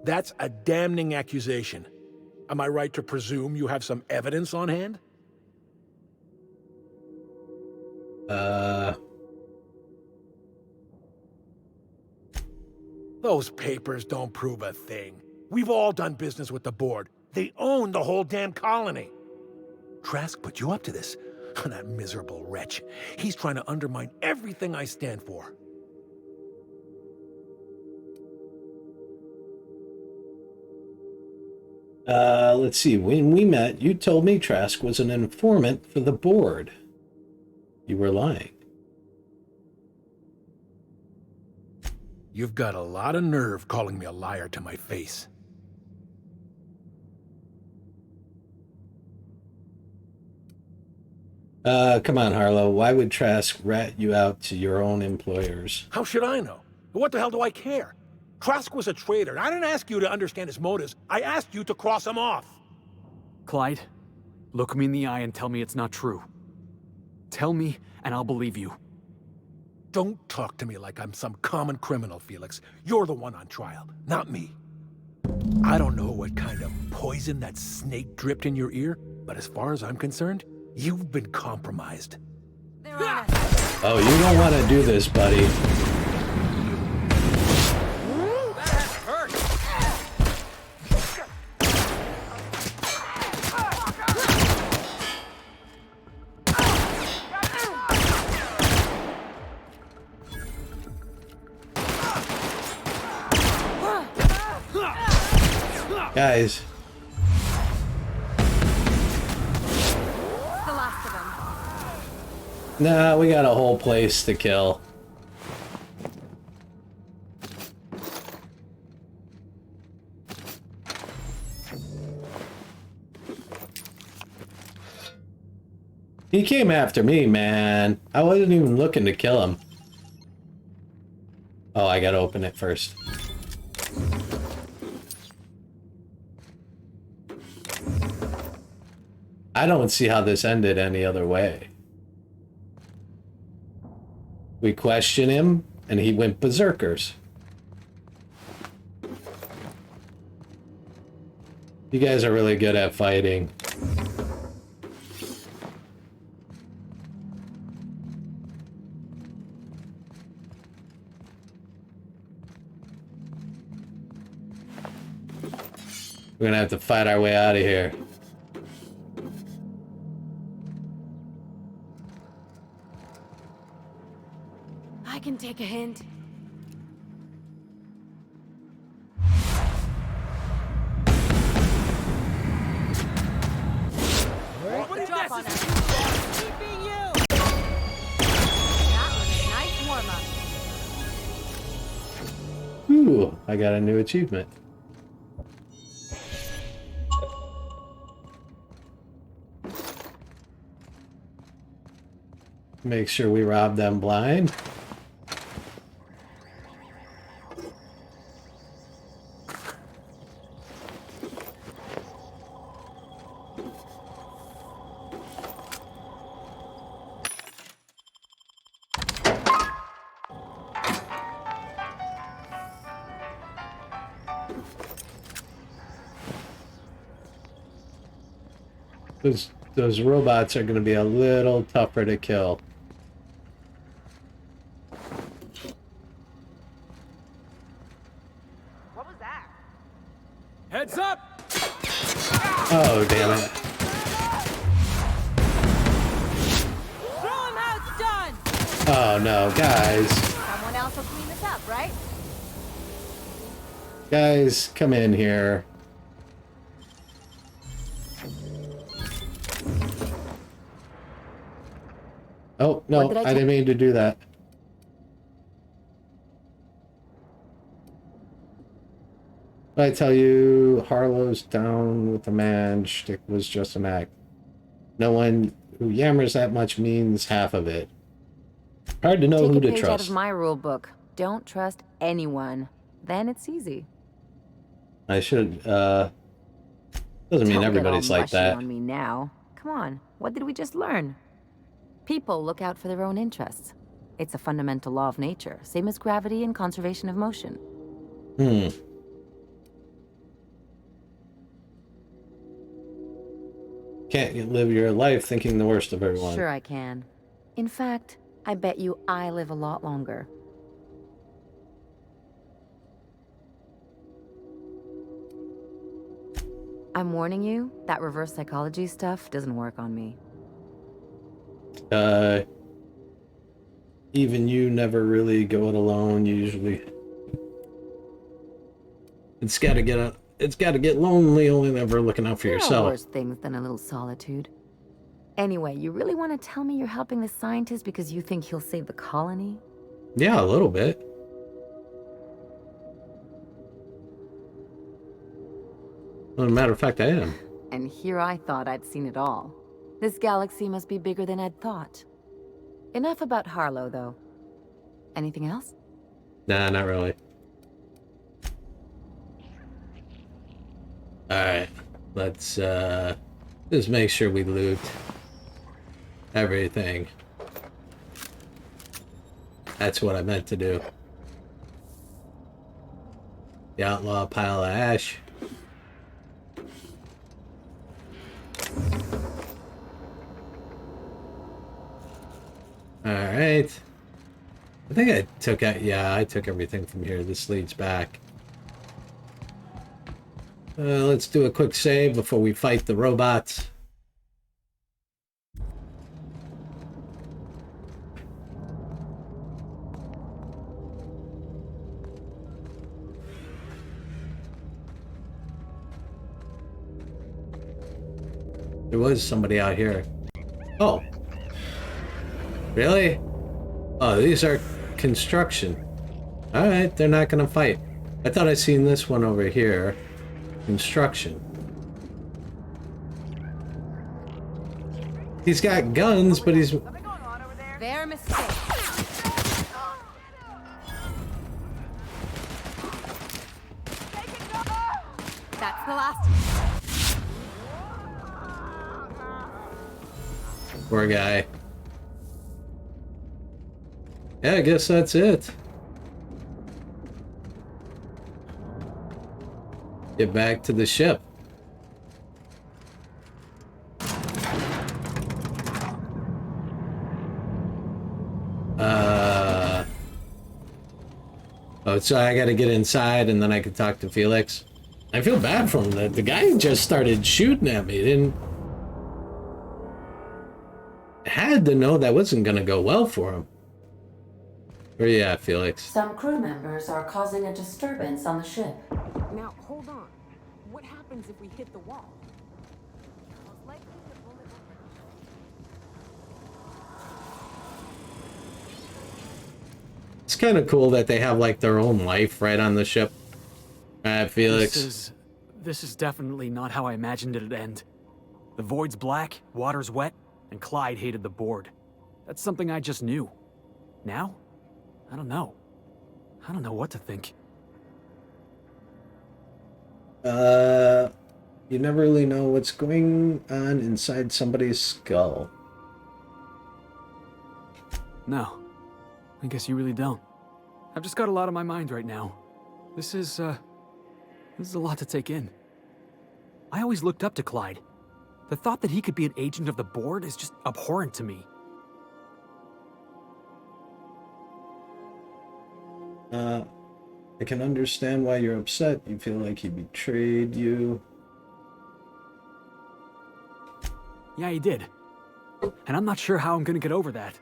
That's a damning accusation. Am I right to presume you have some evidence on hand? Those papers don't prove a thing. We've all done business with the board. They own the whole damn colony. Trask put you up to this. That miserable wretch. He's trying to undermine everything I stand for. Let's see. When we met, you told me Trask was an informant for the board. You were lying. You've got a lot of nerve calling me a liar to my face. Come on, Harlow. Why would Trask rat you out to your own employers? How should I know? What the hell do I care? Trask was a traitor. I didn't ask you to understand his motives. I asked you to cross him off. Clyde, look me in the eye and tell me it's not true. Tell me, and I'll believe you. Don't talk to me like I'm some common criminal, Felix. You're the one on trial, not me. I don't know what kind of poison that snake dripped in your ear, but as far as I'm concerned, you've been compromised. Oh, you don't want to do this, buddy. Guys. The last of them. Nah, we got a whole place to kill. He came after me, man. I wasn't even looking to kill him. Oh, I gotta open it first. I don't see how this ended any other way. We questioned him, and he went berserkers. You guys are really good at fighting. We're gonna have to fight our way out of here. I can take a hint. What is this? Keeping you. That was a nice warm-up. Ooh, I got a new achievement. Make sure we rob them blind. Those robots are going to be a little tougher to kill. What was that? Heads up! Oh, damn it. Throw him out, it's done. Oh, no, guys. Someone else will clean this up, right? Guys, come in here. Oh, no, I didn't mean to do that. I tell you, Harlow's down with the man. Shtick was just an act. No one who yammers that much means half of it. Hard to know who to Take a page out trust. of my rule book. Don't trust anyone. Then it's easy. I should, doesn't mean Don't get everybody's all like mushy that. on me now. Come on. What did we just learn? People look out for their own interests. It's a fundamental law of nature, same as gravity and conservation of motion. Hmm. Can't you live your life thinking the worst of everyone? Sure I can. In fact, I bet you I live a lot longer. I'm warning you, that reverse psychology stuff doesn't work on me. Even you never really go it alone, usually. It's gotta get lonely only never looking out for There are yourself. worse things than a little solitude. Anyway, you really want to tell me you're helping the scientist because you think he'll save the colony? Yeah, a little bit. Well, as a matter of fact, I am. And here I thought I'd seen it all. This galaxy must be bigger than I'd thought. Enough about Harlow, though. Anything else? Nah, not really. Alright, let's just make sure we loot everything. That's what I meant to do. The outlaw pile of ash. Alright. I think I took out, yeah, I took everything from here. This leads back. Let's do a quick save before we fight the robots. There was somebody out here. Oh. Really? Oh, these are construction. Alright, they're not gonna fight. I thought I seen this one over here. Construction. He's got guns, but he's... Their mistake. That's the last. Poor guy. Yeah, I guess that's it. Get back to the ship. Oh, so I gotta get inside and then I can talk to Felix. I feel bad for him. The guy just started shooting at me. Didn't... Had to know that wasn't gonna go well for him. Where you at, Felix? Some crew members are causing a disturbance on the ship. Now, hold on. What happens if we hit the wall? It's kind of cool that they have like their own life right on the ship. Felix. This is definitely not how I imagined it'd end. The void's black, water's wet, and Clyde hated the board. That's something I just knew. Now? I don't know. I don't know what to think. You never really know what's going on inside somebody's skull. No. I guess you really don't. I've just got a lot on my mind right now. This is a lot to take in. I always looked up to Clyde. The thought that he could be an agent of the board is just abhorrent to me. I can understand why you're upset. You feel like he betrayed you. Yeah, he did. And I'm not sure how I'm gonna get over that.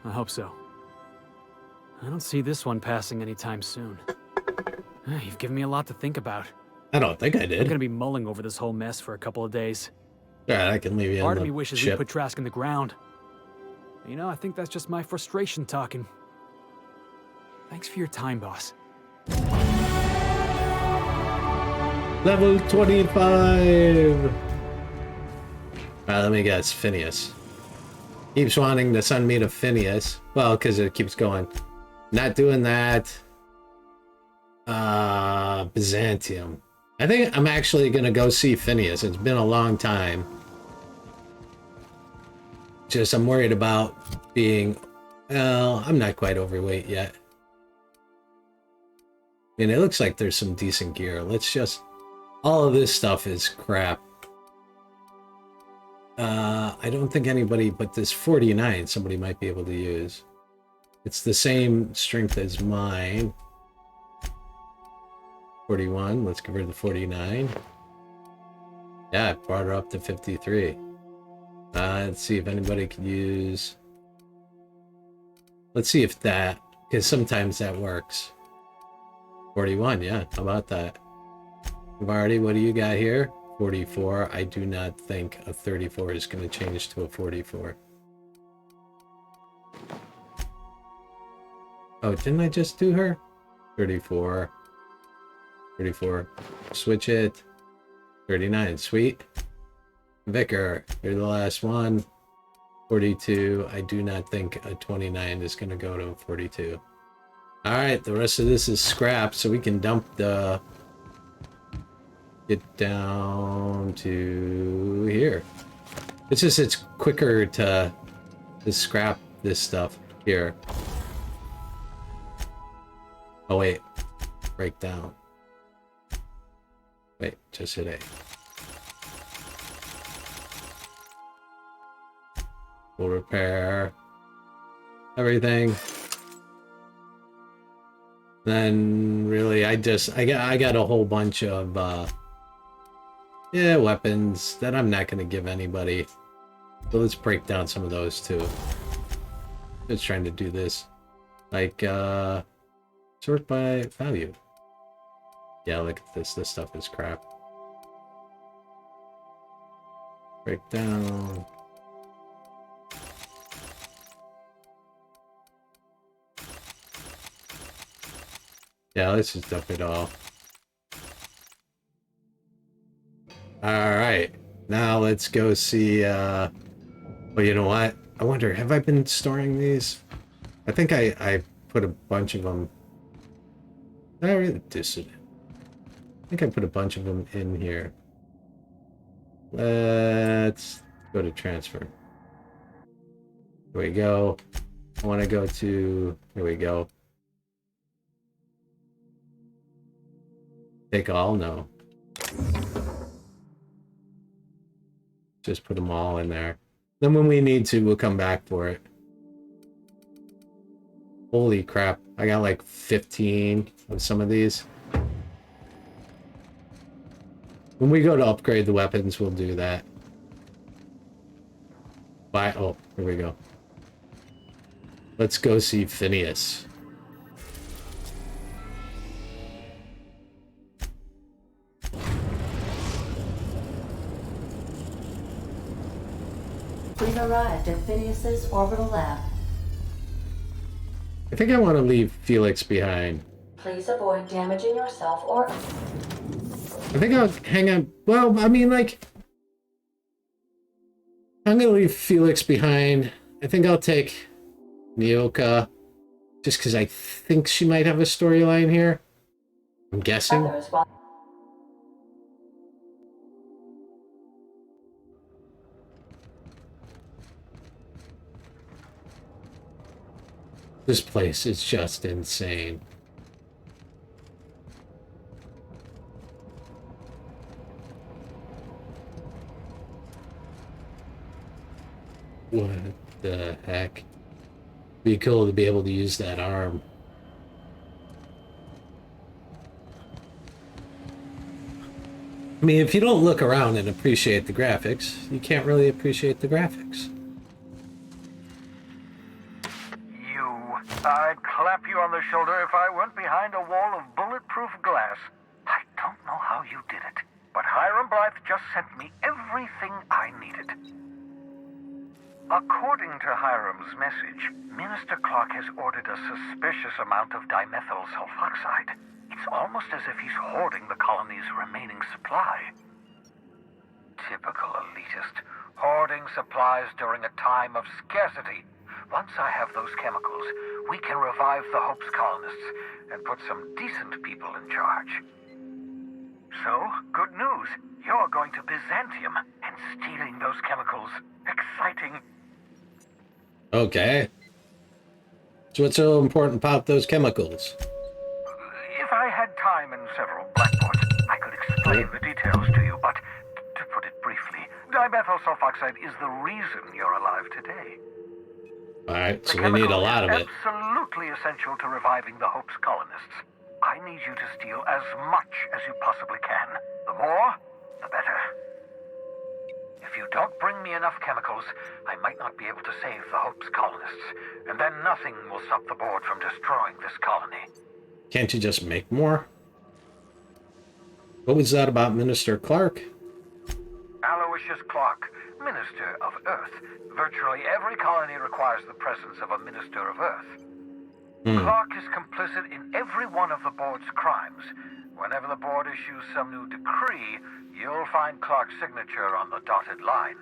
I hope so. I don't see this one passing anytime soon. You've given me a lot to think about. I don't think I did. I'm gonna be mulling over this whole mess for a couple of days. Yeah, I can leave you Part on of the me wishes ship. we put Trask in the ground. You know, I think that's just my frustration talking. Thanks for your time, boss. Level 25! Alright, let me guess. Phineas. Keeps wanting to send me to Phineas. Well, because it keeps going. Not doing that. Byzantium. I think I'm actually gonna go see Phineas. It's been a long time. Just I'm worried about being... Well, I'm not quite overweight yet. And it looks like there's some decent gear. Let's just... All of this stuff is crap. I don't think anybody, but this 49 somebody might be able to use. It's the same strength as mine. 41, let's give her the 49. Yeah, I brought her up to 53. Let's see if anybody can use... Let's see if that, because sometimes that works. 41, yeah, how about that? Vardy, what do you got here? 44. I do not think a 34 is going to change to a 44. Oh, didn't I just do her? 34. 34. Switch it. 39. Sweet. Vicar, you're the last one. 42. I do not think a 29 is going to go to a 42. Alright, the rest of this is scrap, so we can dump the... Get down to here. It's just, it's quicker to scrap this stuff here. Oh wait, break down. Wait, just hit A. We'll repair everything. Then really, I got a whole bunch of weapons that I'm not gonna give anybody. So let's break down some of those too. Just trying to do this, like sort by value. Yeah, look at this. This stuff is crap. Break down. Yeah, let's just dump it all. Alright. Now let's go see, well, you know what? I wonder, have I been storing these? I think I put a bunch of them... I really dissid. I think I put a bunch of them in here. Let's go to transfer. Here we go. I want to go to... Here we go. Take all? No. Just put them all in there. Then when we need to, we'll come back for it. Holy crap. I got like 15 of some of these. When we go to upgrade the weapons, we'll do that. Bye. Oh, here we go. Let's go see Phineas. We've arrived at Phineas's orbital lab. I think I want to leave Felix behind. Please avoid damaging yourself or... I think I'll hang on. Well, I mean, like... I'm going to leave Felix behind. I think I'll take Nyoka. Just because I think she might have a storyline here. I'm guessing. This place is just insane. What the heck? Be cool to be able to use that arm. I mean, if you don't look around and appreciate the graphics, you can't really appreciate the graphics. I'd clap you on the shoulder if I went behind a wall of bulletproof glass. I don't know how you did it, but Hiram Blythe just sent me everything I needed. According to Hiram's message, Minister Clark has ordered a suspicious amount of dimethyl sulfoxide. It's almost as if he's hoarding the colony's remaining supply. Typical elitist, hoarding supplies during a time of scarcity. Once I have those chemicals, we can revive the Hope's colonists and put some decent people in charge. So, good news. You're going to Byzantium, and stealing those chemicals. Exciting. Okay. So what's so important about those chemicals? If I had time and several blackboards, I could explain the details to you, but to put it briefly, Dimethyl sulfoxide is the reason you're alive today. Alright, so we need a lot of it. Absolutely essential to reviving the Hope's colonists. I need you to steal as much as you possibly can. The more, the better. If you don't bring me enough chemicals, I might not be able to save the Hope's colonists, and then nothing will stop the board from destroying this colony. Can't you just make more? What was that about Minister Clark? Aloysius Clark, Minister of Earth. Virtually every colony requires the presence of a Minister of Earth. Clark is complicit in every one of the board's crimes. Whenever the board issues some new decree, you'll find Clark's signature on the dotted line.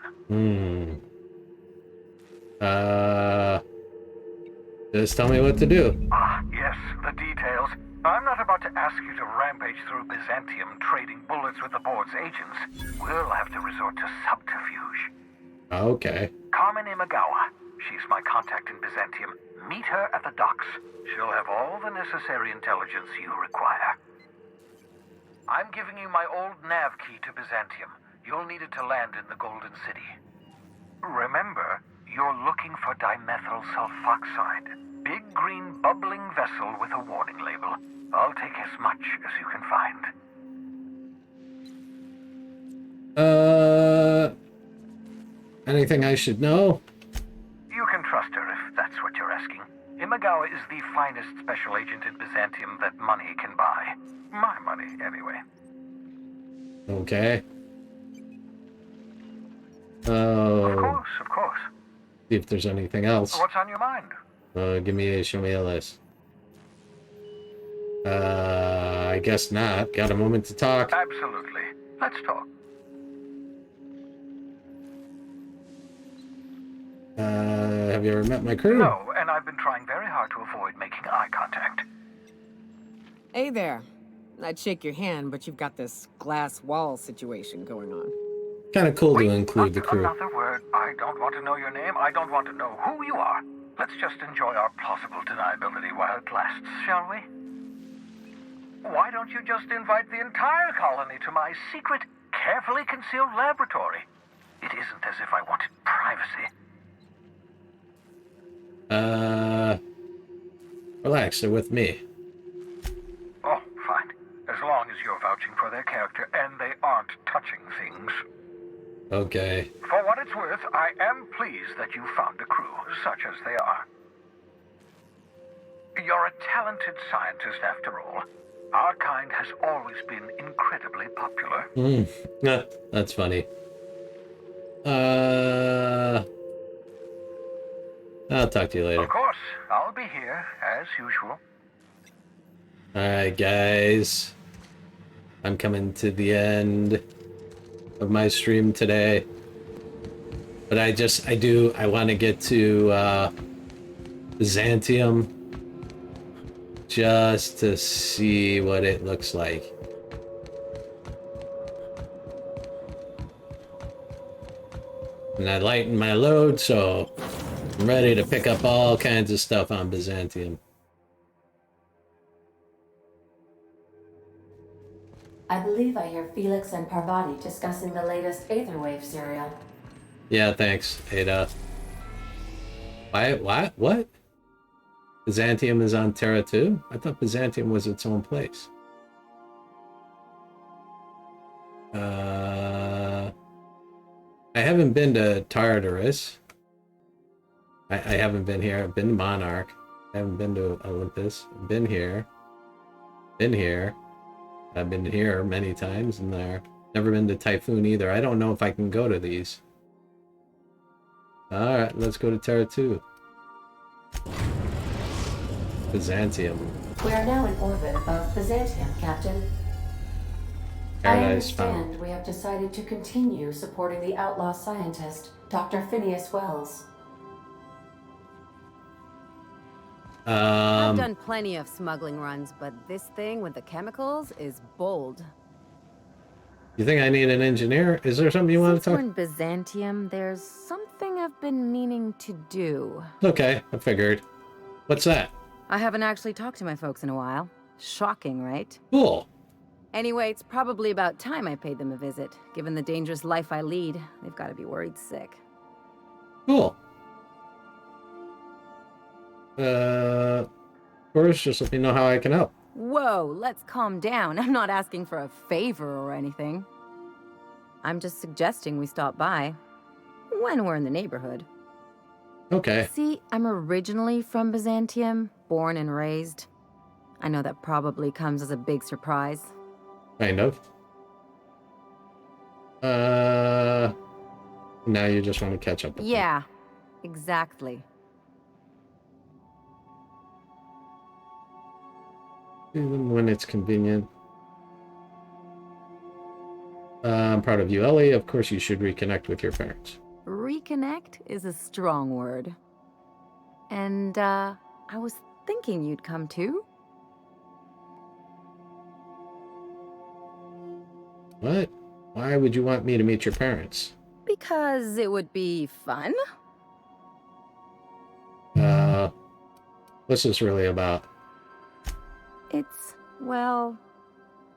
Just tell me what to do. Ah, yes, the details. I'm not about to ask you to rampage through Byzantium trading bullets with the board's agents. We'll have to resort to subterfuge. Okay. Carmen Imagawa. She's my contact in Byzantium. Meet her at the docks. She'll have all the necessary intelligence you require. I'm giving you my old nav key to Byzantium. You'll need it to land in the Golden City. Remember, you're looking for dimethyl sulfoxide. Big green bubbling vessel with a warning label. I'll take as much as you can find. Anything I should know? You can trust her if that's what you're asking. Imagawa is the finest special agent in Byzantium that money can buy. My money, anyway. Okay. Oh. Of course. See if there's anything else. What's on your mind? Show me a list. I guess not. Got a moment to talk? Absolutely. Let's talk. Have you ever met my crew? No, and I've been trying very hard to avoid making eye contact. Hey there. I'd shake your hand, but you've got this glass wall situation going on. Kind of cool to include the crew. Another word. I don't want to know your name. I don't want to know who you are. Let's just enjoy our plausible deniability while it lasts, shall we? Why don't you just invite the entire colony to my secret, carefully concealed laboratory? It isn't as if I wanted privacy. Relax, they're with me. Oh, fine. As long as you're vouching for their character and they aren't touching things. Okay. For what it's worth, I am pleased that you found a crew, such as they are. You're a talented scientist after all. Our kind has always been incredibly popular. That's funny. I'll talk to you later. Of course. I'll be here, as usual. Alright, guys. I'm coming to the end of my stream today. But I want to get to Byzantium just to see what it looks like. And I lightened my load, so I'm ready to pick up all kinds of stuff on Byzantium. I believe I hear Felix and Parvati discussing the latest Aetherwave serial. Yeah, thanks, Ada. What? Byzantium is on Terra too? I thought Byzantium was its own place. I haven't been to Tartarus. I haven't been here. I've been to Monarch. I haven't been to Olympus. I've been here. Been here. I've been here many times and there. Never been to Typhoon either. I don't know if I can go to these. Alright, let's go to Terra 2. Byzantium. We are now in orbit above Byzantium, Captain. Paradise I found. understand we have decided to continue supporting the outlaw scientist, Dr. Phineas Wells. I've done plenty of smuggling runs, but this thing with the chemicals is bold. You think I need an engineer? Is there something you want to Since we're talk? in Byzantium, there's something I've been meaning to do. Okay, I figured. What's that? I haven't actually talked to my folks in a while. Shocking, right? Cool. Anyway, it's probably about time I paid them a visit. Given the dangerous life I lead, they've got to be worried sick. Cool. Of course, just let me know how I can help. Whoa, let's calm down. I'm not asking for a favor or anything. I'm just suggesting we stop by when we're in the neighborhood. Okay. See, I'm originally from Byzantium, born and raised. I know that probably comes as a big surprise. Kind of. Now you just want to catch up with me. Yeah, exactly. Even when it's convenient. I'm proud of you, Ellie. Of course you should reconnect with your parents. Reconnect is a strong word. And, I was thinking you'd come too. What? Why would you want me to meet your parents? Because it would be fun. What's this really about? It's, well,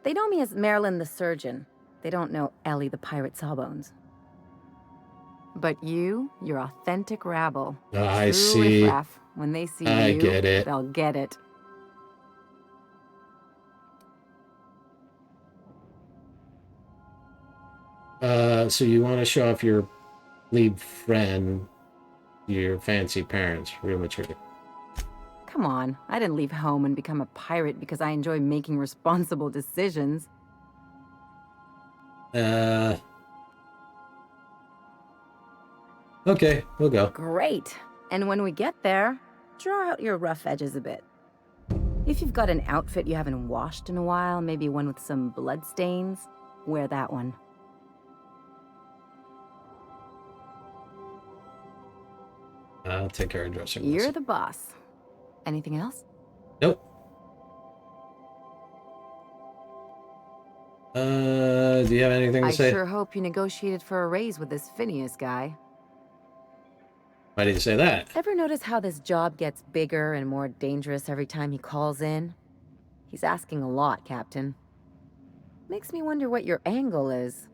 they know me as Marilyn the Surgeon. They don't know Ellie the Pirate Sawbones. But you're authentic rabble. I True see. riffraff. When they see I you, get it. they'll get it. So you want to show off your lead friend, your fancy parents, real mature. Come on, I didn't leave home and become a pirate because I enjoy making responsible decisions. Okay, we'll go. Great. And when we get there, draw out your rough edges a bit. If you've got an outfit you haven't washed in a while, maybe one with some blood stains, wear that one. I'll take care of dressing. You're the boss. Anything else? Nope. Do you have anything to say? I sure hope you negotiated for a raise with this Phineas guy. Why did you say that? Ever notice how this job gets bigger and more dangerous every time he calls in? He's asking a lot, Captain. Makes me wonder what your angle is.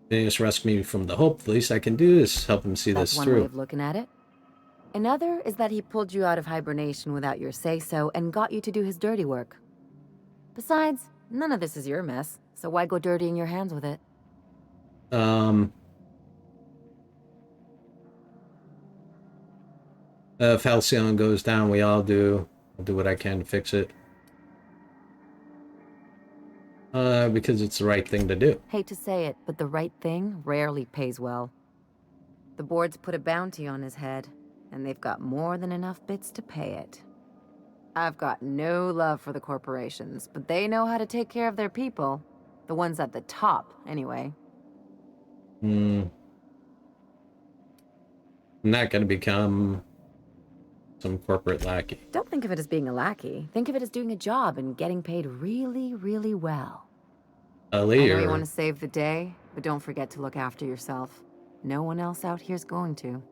They just rescue me from the hope. The least I can do is help him see That's this one through. way of looking at it. Another is that he pulled you out of hibernation without your say-so and got you to do his dirty work. Besides, none of this is your mess, so why go dirtying your hands with it? If Halcyon goes down, we all do. I'll do what I can to fix it. Because it's the right thing to do. Hate to say it, but the right thing rarely pays well. The board's put a bounty on his head, and they've got more than enough bits to pay it. I've got no love for the corporations, but they know how to take care of their people. The ones at the top, anyway. I'm not gonna become some corporate lackey. Don't think of it as being a lackey. Think of it as doing a job and getting paid really, really well. I know you want to save the day, but don't forget to look after yourself. No one else out here's going to.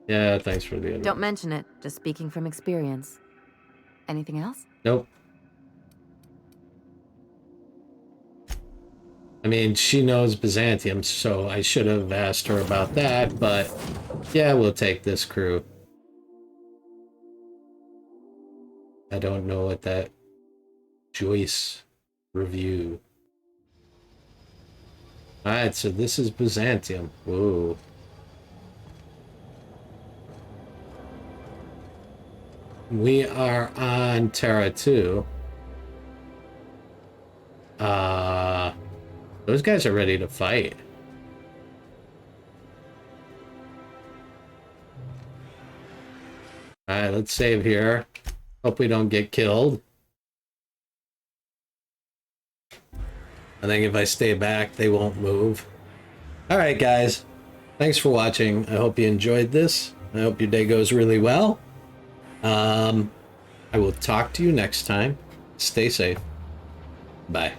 Yeah, thanks for the advice. Don't mention it. Just speaking from experience. Anything else? Nope. I mean, she knows Byzantium, so I should have asked her about that, but yeah, we'll take this crew. I don't know what that Joyce review. Alright, so this is Byzantium. Whoa. We are on Terra 2. Those guys are ready to fight. Alright, let's save here. Hope we don't get killed. I think if I stay back, they won't move. Alright, guys. Thanks for watching. I hope you enjoyed this. I hope your day goes really well. I will talk to you next time. Stay safe. Bye.